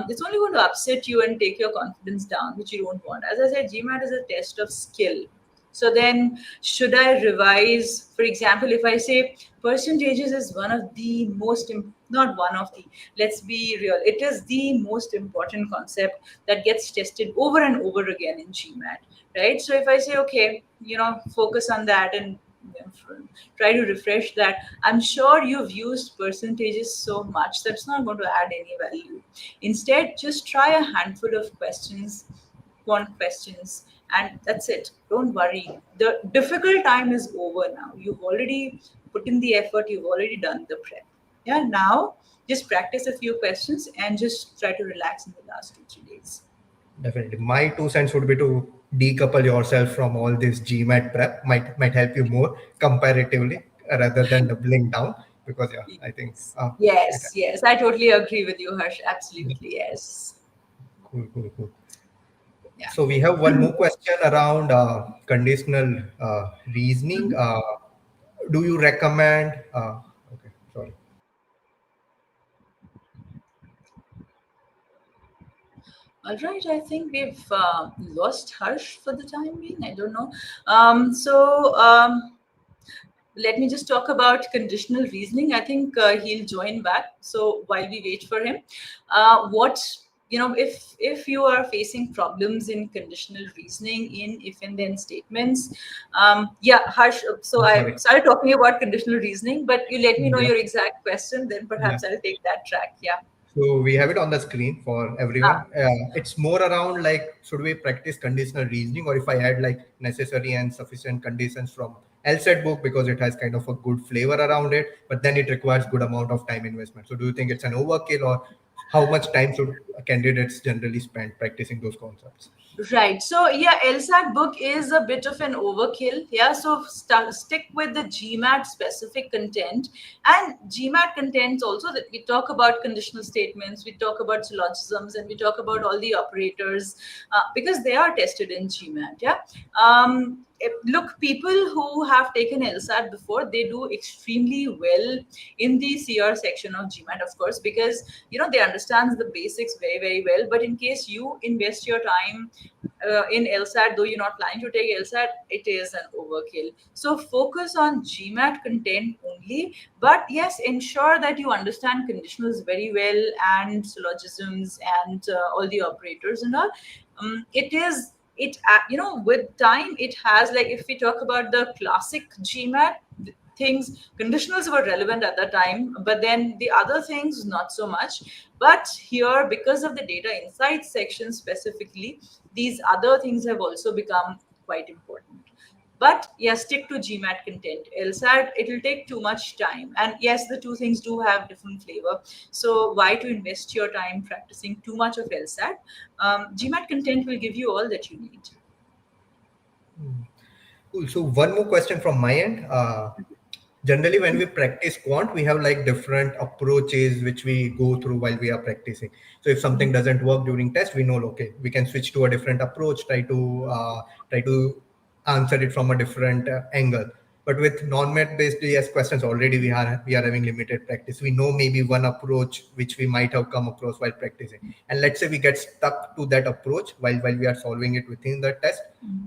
It's only going to upset you and take your confidence down, which you don't want. As I said, GMAT is a test of skill. So then, should I revise? For example, if I say percentages is one of the most, not one of the, let's be real, it is the most important concept that gets tested over and over again in GMAT, right? So if I say, okay, you know, focus on that and you know, try to refresh that, I'm sure you've used percentages so much that's not going to add any value. Instead, just try a handful of questions, quant questions, and that's it. Don't worry. The difficult time is over now. You've already put in the effort, you've already done the prep. Yeah, now just practice a few questions and just try to relax in the last 2 3 days. Definitely. My 2 cents would be to decouple yourself from all this GMAT prep. Might help you more comparatively rather than doubling down. Because yeah, I think it, Yes, yes, I totally agree with you, Harsh. Absolutely, yes. cool, cool, cool. Yeah. So we have one more question around conditional reasoning. Do you recommend? Okay, sorry. All right, I think we've lost Harsh for the time being. I don't know. Let me just talk about conditional reasoning. I think he'll join back. So while we wait for him, what if you are facing problems in conditional reasoning in if and then statements, yeah, Harsh. So I Sorry. started talking about conditional reasoning, but you let me know Yeah. your exact question, then Yeah. perhaps I'll take that track. Yeah. So we have it on the screen for everyone. Ah, It's more around like should we practice conditional reasoning or if I add like necessary and sufficient conditions from LSAT book because it has kind of a good flavor around it, but then it requires good amount of time investment. So do you think it's an overkill or how much time should candidates generally spend practicing those concepts? right. So yeah, LSAT book is a bit of an overkill. Yeah. So stick with the GMAT specific content, and GMAT contents also that we talk about conditional statements, we talk about syllogisms, and we talk about all the operators because they are tested in GMAT. Yeah. Look, people who have taken LSAT before, they do extremely well in the CR section of GMAT, of course, because they understand the basics very, very well. But in case you invest your time in LSAT, though you're not planning to take LSAT, it is an overkill. So focus on GMAT content only, but yes, ensure that you understand conditionals very well and syllogisms and all the operators and all. It is it with time it has, like, if we talk about the classic GMAT things, conditionals were relevant at that time, but then the other things not so much. But here, because of the data insights section specifically, these other things have also become quite important. But yes, stick to GMAT content. LSAT, it'll take too much time. And yes, the two things do have different flavor. So why to invest your time practicing too much of LSAT? GMAT content will give you all that you need. Cool. So one more question from my end. Generally, when we practice quant, we have like different approaches which we go through while we are practicing. So if something doesn't work during test, we know okay, we can switch to a different approach, try to answer it from a different angle. But with non-math based DS questions, already we are having limited practice. We know maybe one approach which we might have come across while practicing, and let's say we get stuck to that approach while we are solving it within the test.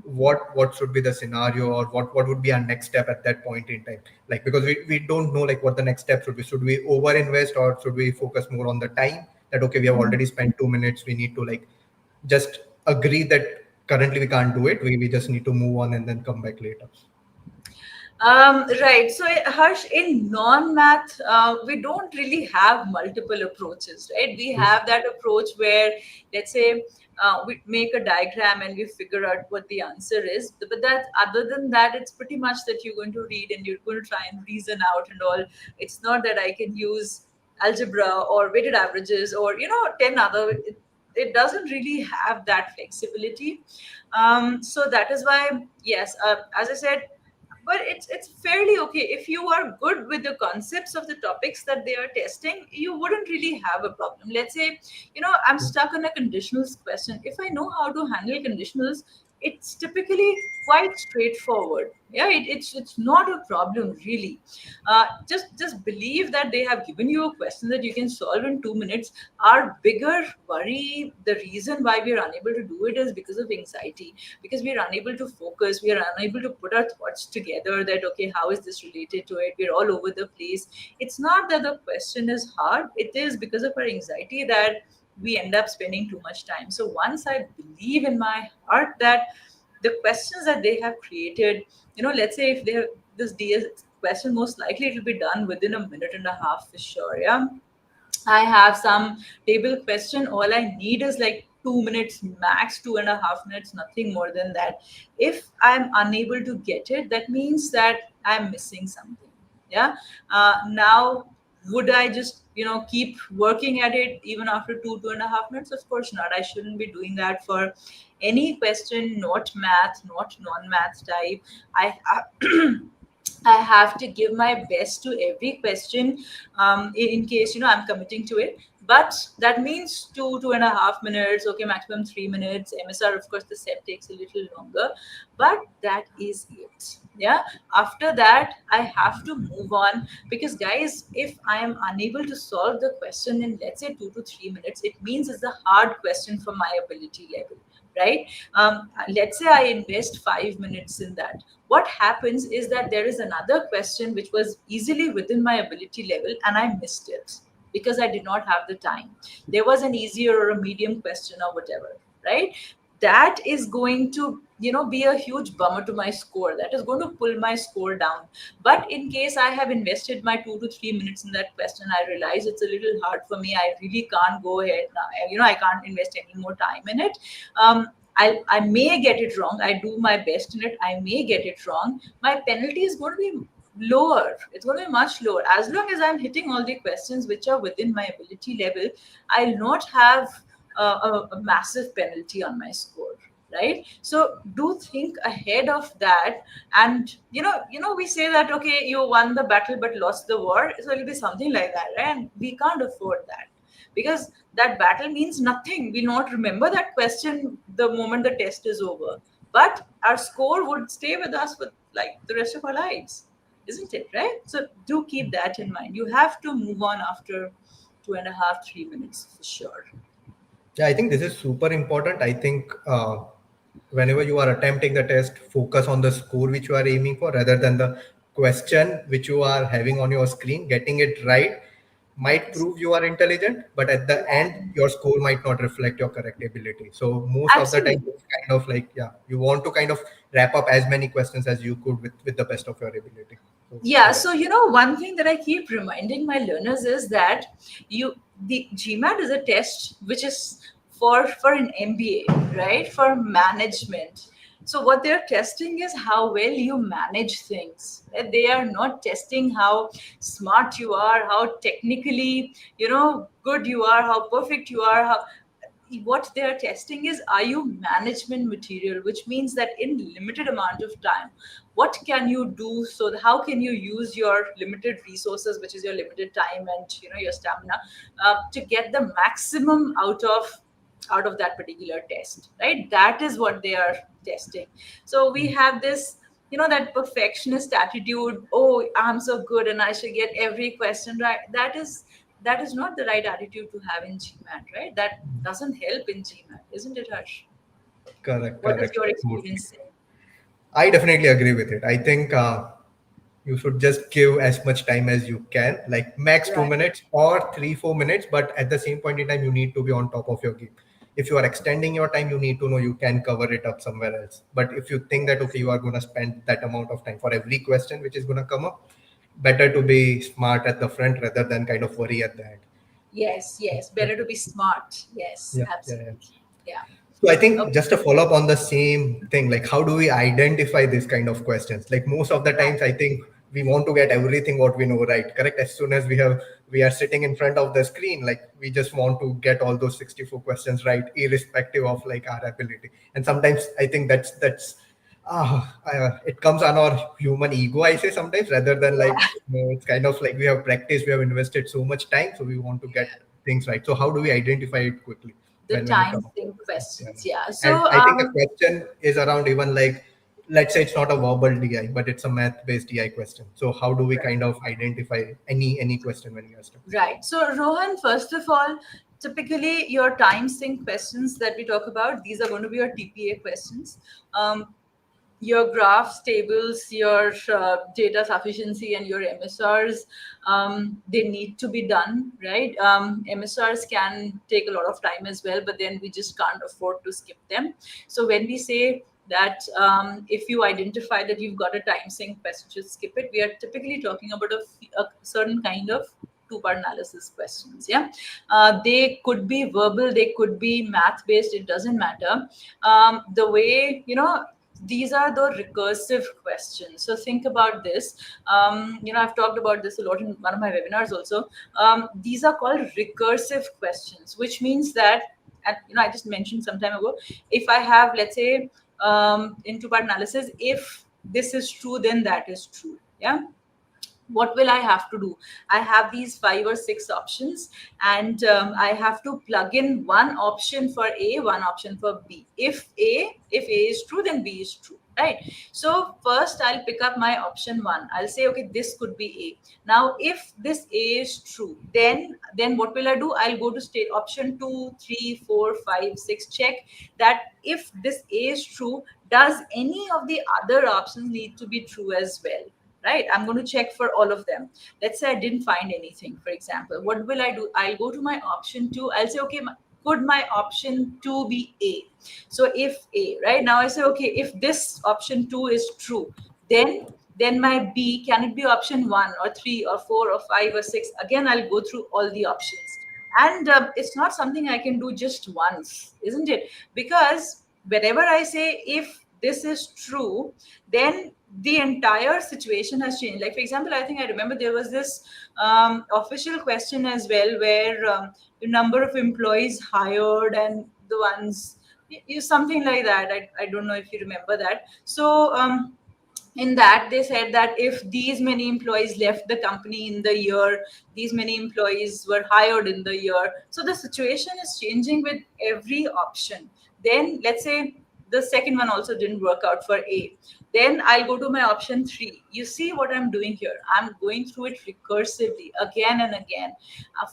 What should be the scenario or what would be our next step at that point in time? Like because we don't know like what the next step should be. Should we over invest or should we focus more on the time? That okay, we have already spent 2 minutes. We need to like just agree that currently we can't do it. We just need to move on and then come back later. Right. So, Harsh, in non-math, we don't really have multiple approaches, right? We have that approach where, let's say, we make a diagram and we figure out what the answer is. But that, other than that, it's pretty much that you're going to read and you're going to try and reason out and all. It's not that I can use algebra or weighted averages or 10 other. It doesn't really have that flexibility. So that is why, yes, as I said, but it's fairly okay if you are good with the concepts of the topics that they are testing. You wouldn't really have a problem. Let's say I'm stuck on a conditionals question. If I know how to handle conditionals, it's typically quite straightforward. Yeah, it's not a problem really. Just believe that they have given you a question that you can solve in 2 minutes. Our bigger worry, the reason why we are unable to do it is because of anxiety, because we are unable to focus, we are unable to put our thoughts together that okay, how is this related to it? We're all over the place. It's not that the question is hard, it is because of our anxiety that we end up spending too much time. So once I believe in my heart that the questions that they have created, let's say if they have this DS question, most likely it will be done within a minute and a half for sure. Yeah, I have some table question. All I need is like 2 minutes max, 2.5 minutes, nothing more than that. If I'm unable to get it, that means that I'm missing something. Yeah. Now, would I just, keep working at it even after 2.5 minutes? Of course not. I shouldn't be doing that for any question, not math, not non-math type. I I have to give my best to every question, in case I'm committing to it. But that means 2.5 minutes, okay, maximum 3 minutes. MSR, of course, the set takes a little longer, but that is it. Yeah. After that, I have to move on, because guys, if I am unable to solve the question in, let's say, 2 to 3 minutes, it means it's a hard question for my ability level, right? Let's say I invest 5 minutes in that. What happens is that there is another question which was easily within my ability level and I missed it because I did not have the time. There was an easier or a medium question or whatever, right? That is going to, be a huge bummer to my score. That is going to pull my score down. But in case I have invested my 2 to 3 minutes in that question, I realize it's a little hard for me. I really can't go ahead now. I can't invest any more time in it. I may get it wrong. I do my best in it. I may get it wrong. My penalty is going to be lower. It's going to be much lower. As long as I'm hitting all the questions which are within my ability level, I'll not have a massive penalty on my score. Right. So do think ahead of that. And we say that, okay, you won the battle but lost the war. So it'll be something like that, right? And we can't afford that, because that battle means nothing. We not remember that question the moment the test is over, but our score would stay with us for like the rest of our lives, isn't it? Right? So do keep that in mind. You have to move on after 2.5 3 minutes for sure. Yeah, I think this is super important. I think whenever you are attempting the test, focus on the score which you are aiming for rather than the question which you are having on your screen. Getting it right might Yes. prove you are intelligent, but at the end, Yeah. your score might not reflect your correct ability. So most of the time, Absolutely. it's kind of like, yeah, you want to kind of wrap up as many questions as you could with the best of your ability. So Yeah, correct. so one thing that I keep reminding my learners is that the GMAT is a test which is for an MBA, right? For management. So what they're testing is how well you manage things. Right? They are not testing how smart you are, how technically, good you are, how perfect you are, how what they are testing is, are you management material, which means that in limited amount of time, what can you do? So how can you use your limited resources, which is your limited time and your stamina, to get the maximum out of that particular test, right? That is what they are testing. So we have this, that perfectionist attitude. Oh, I'm so good and I should get every question right. That is not the right attitude to have in GMAT, right? That doesn't help in GMAT, isn't it, Harsh? Correct, What does correct. your Totally. experience say? I definitely agree with it. I think you should just give as much time as you can, like max two Right. minutes or 3 4 minutes. But at the same point in time, you need to be on top of your game. If you are extending your time, you need to know you can cover it up somewhere else. But if you think that okay, you are going to spend that amount of time for every question which is going to come up, better to be smart at the front rather than kind of worry at the end. Yes, yes. Better to be smart. Yes, Yeah, yeah, yeah. absolutely. Yeah. So I think Okay. just to follow up on the same thing, like how do we identify this kind of questions? Like most of the Right. times, I think we want to get everything what we know right, correct? As soon as we are sitting in front of the screen, like we just want to get all those 64 questions right, irrespective of like our ability. And sometimes I think it comes on our human ego. I say sometimes rather than like Yeah. it's kind of like we have practiced, we have invested so much time, so we want to get things right. So how do we identify it quickly? The When it time comes to sync questions. Yeah. questions. Yeah. And So I think a question is around even like, let's say it's not a verbal DI, but it's a math-based DI question. So how do we right. kind of identify any question when you ask it? Right. So, Rohan, first of all, typically your time sync questions that we talk about, these are going to be your TPA questions. Your graphs, tables, your data sufficiency, and your MSRs, they need to be done, right? MSRs can take a lot of time as well, but then we just can't afford to skip them. So when we say that, if you identify that you've got a time sync question, just skip it. We are typically talking about a certain kind of two-part analysis questions. Yeah, they could be verbal, they could be math-based. It doesn't matter. The way these are the recursive questions. So think about this. I've talked about this a lot in one of my webinars also. These are called recursive questions, which means that, and I just mentioned some time ago, if I have, let's say, in two-part analysis, if this is true, then that is true. Yeah. What will I have to do? I have these 5 or 6 options, and I have to plug in one option for A, one option for B. If A is true, then B is true, right? So first I'll pick up my option 1. I'll say, okay, this could be A. Now if this A is true, then what will I do? I'll go to state option 2, 3, 4, 5, 6, check that if this A is true, does any of the other options need to be true as well? Right? I'm going to check for all of them. Let's say I didn't find anything, for example. What will I do? I'll go to my option 2. I'll say, okay, could my option 2 be A? So if A, right? Now I say, okay, if this option 2 is true, then my B, can it be option 1 or 3 or 4 or 5 or 6? Again, I'll go through all the options. And it's not something I can do just once, isn't it? Because whenever I say if this is true, then the entire situation has changed. Like, for example, I think I remember there was this official question as well, where the number of employees hired and the ones, something like that. I don't know if you remember that. So in that, they said that if these many employees left the company in the year, these many employees were hired in the year. So the situation is changing with every option. Then let's say the second one also didn't work out for A. Then I'll go to my option 3. You see what I'm doing here? I'm going through it recursively again and again.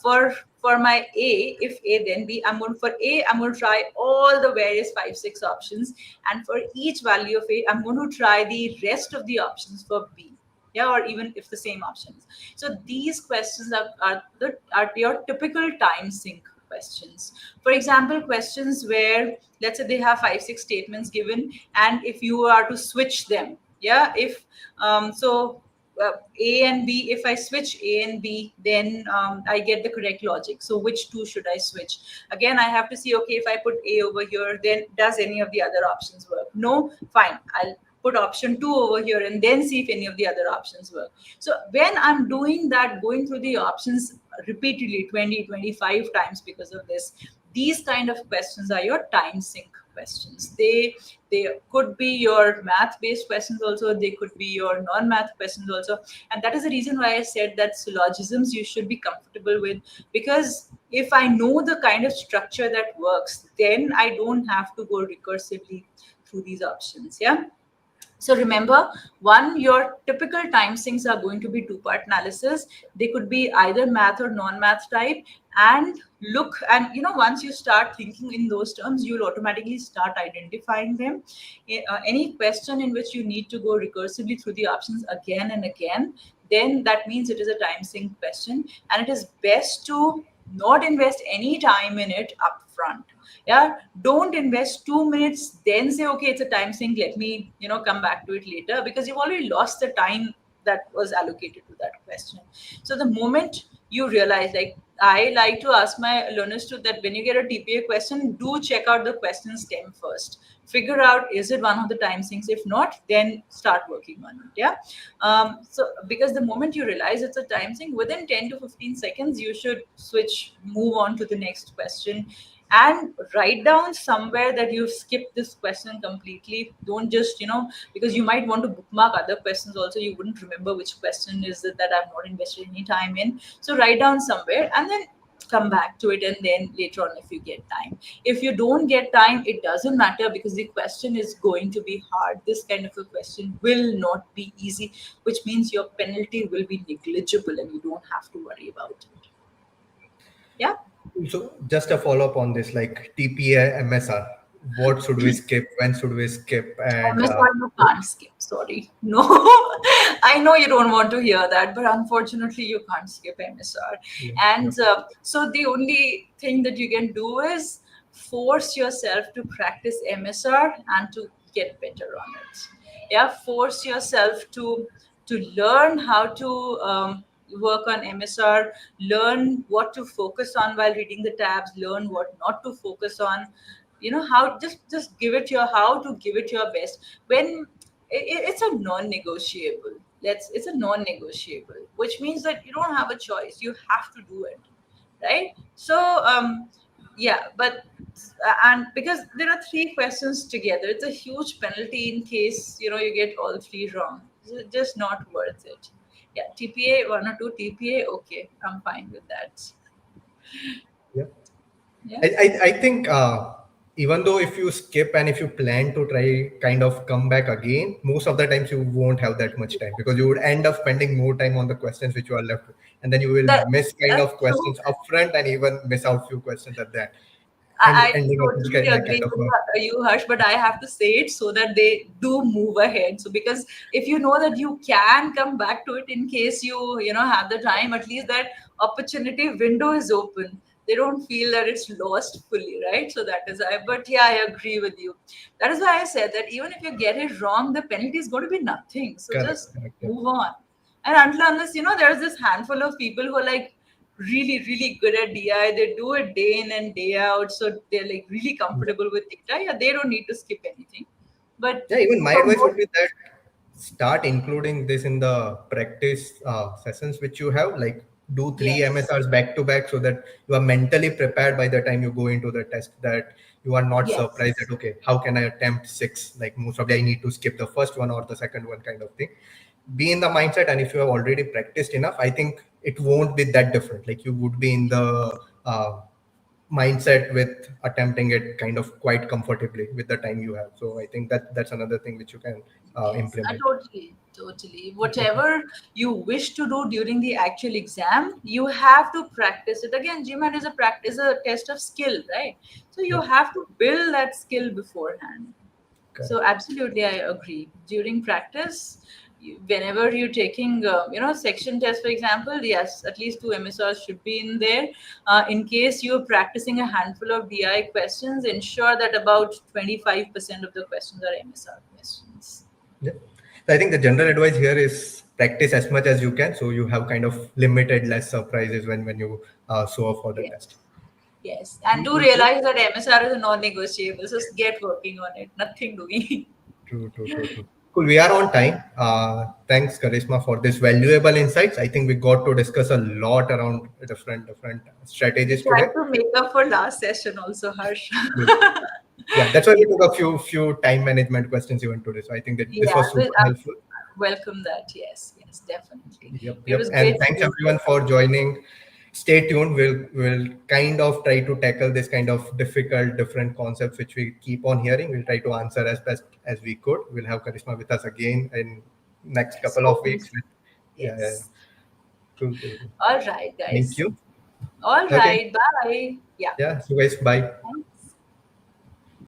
For my A, if A then B, I'm going to try all the various 5, 6 options, and for each value of A, I'm going to try the rest of the options for B. Yeah, or even if the same options. So these questions are your typical time sink questions. For example, questions where, let's say, they have 5, 6 statements given, and if you are to switch them, yeah, if A and B, if I switch A and B, then I get the correct logic. So which two should I switch? Again, I have to see, okay, if I put A over here, then does any of the other options work? No, fine. I'll put option 2 over here and then see if any of the other options work. So when I'm doing that, going through the options repeatedly 20, 25 times because of this, these kind of questions are your time sink questions. They could be your math based questions also, they could be your non-math questions also. And that is the reason why I said that syllogisms you should be comfortable with, because if I know the kind of structure that works, then I don't have to go recursively through these options. Yeah. So remember, one, your typical time sinks are going to be two-part analysis. They could be either math or non-math type. And look, and once you start thinking in those terms, you'll automatically start identifying them. Any question in which you need to go recursively through the options again and again, then that means it is a time sink question. And it is best to not invest any time in it upfront. Yeah, don't invest 2 minutes then say, okay, it's a time sink, let me come back to it later, because you've already lost the time that was allocated to that question. So the moment you realize, like, I like to ask my learners to, that when you get a TPA question, do check out the question stem first, figure out, is it one of the time sinks? If not, then start working on it. Yeah. So because the moment you realize it's a time sink, within 10 to 15 seconds you should switch, move on to the next question, and write down somewhere that you've skipped this question completely. Don't just because you might want to bookmark other questions also, you wouldn't remember which question is it that I've not invested any time in. So write down somewhere and then come back to it, and then later on if you get time. If you don't get time, it doesn't matter, because the question is going to be hard. This kind of a question will not be easy, which means your penalty will be negligible and you don't have to worry about it. Yeah. So just a follow up on this, like TPA, MSR, what should we skip? When should we skip? And MSR you can't skip. Sorry. No, I know you don't want to hear that, but unfortunately you can't skip MSR. yeah, And yeah. so the only thing that you can do is force yourself to practice MSR and to get better on it. Yeah, force yourself to learn how to work on MSR, learn what to focus on while reading the tabs, learn what not to focus on. how just give it your how to give it your best when it's a non-negotiable. It's a non-negotiable, which means that you don't have a choice. You have to do it, right? So yeah, but and because there are three questions together, it's a huge penalty in case you get all three wrong. It's just not worth it. Yeah, TPA 1 or 2 TPA, okay, I'm fine with that. Yeah. Yeah. I think even though if you skip and if you plan to try kind of come back again, most of the times you won't have that much time because you would end up spending more time on the questions which you are left with, and then you will that miss kind that's of true. questions upfront and even miss out few questions at that, and I ending up with totally kind agree of with a you, Harsh, but I have to say it so that they do move ahead. So because if you know that you can come back to it in case you have the time, at least that opportunity window is open. They don't feel that it's lost fully, right? So that is I. But yeah, I agree with you. That is why I said that even if you get it wrong, the penalty is going to be nothing. So correct, just correct, yeah. move on. And until unless there's this handful of people who are like really, really good at DI. They do it day in and day out. So they're like really comfortable with data. Yeah, they don't need to skip anything. But Yeah, even my for advice would most, be that start including this in the practice sessions which you have. Like do three yes, MSRs back to back so that you are mentally prepared by the time you go into the test. That you are not surprised yes, that okay, how can I attempt six? Like most probably I need to skip the first one or the second one kind of thing. Be in the mindset, and if you have already practiced enough, I think it won't be that different. Like you would be in the mindset with attempting it kind of quite comfortably with the time you have. So I think that's another thing which you can yes. implement. Totally, totally. Whatever you wish to do during the actual exam, you have to practice it. Again, GMAT is a test of skill, right? So you Yep, have to build that skill beforehand. So correct. absolutely, I agree. During practice, whenever you're taking, section test, for example, yes, at least 2 MSRs should be in there. In case you're practicing a handful of DI questions, ensure that about 25% of the questions are MSR questions. Yeah. So I think the general advice here is practice as much as you can, so you have kind of limited less surprises when you show up for the test. Yes, yes, and Cool, do cool, cool. realize that MSR is a non-negotiable. So get working on it. Nothing doing. True, true, true, true. Cool. We are on time. Thanks, Karishma, for this valuable insights. I think we got to discuss a lot around different We strategies tried today. to make up for last session also, Harsh. Good. Yeah, that's why we took a few time management questions even today. So I think that this Yeah, was super helpful. welcome that. Yes, yes, definitely. Yep, It yep. was And great thanks speaking. everyone for joining. Stay tuned. We'll kind of try to tackle this kind of difficult, different concepts which we keep on hearing. We'll try to answer as best as we could. We'll have Karishma with us again in next Yes, couple of hopefully. weeks. Yeah, yeah, yeah. Yes. Cool, cool, cool. All right, Thank guys. you. All Okay. right. Bye. Yeah. Yeah. So guys, bye. Thank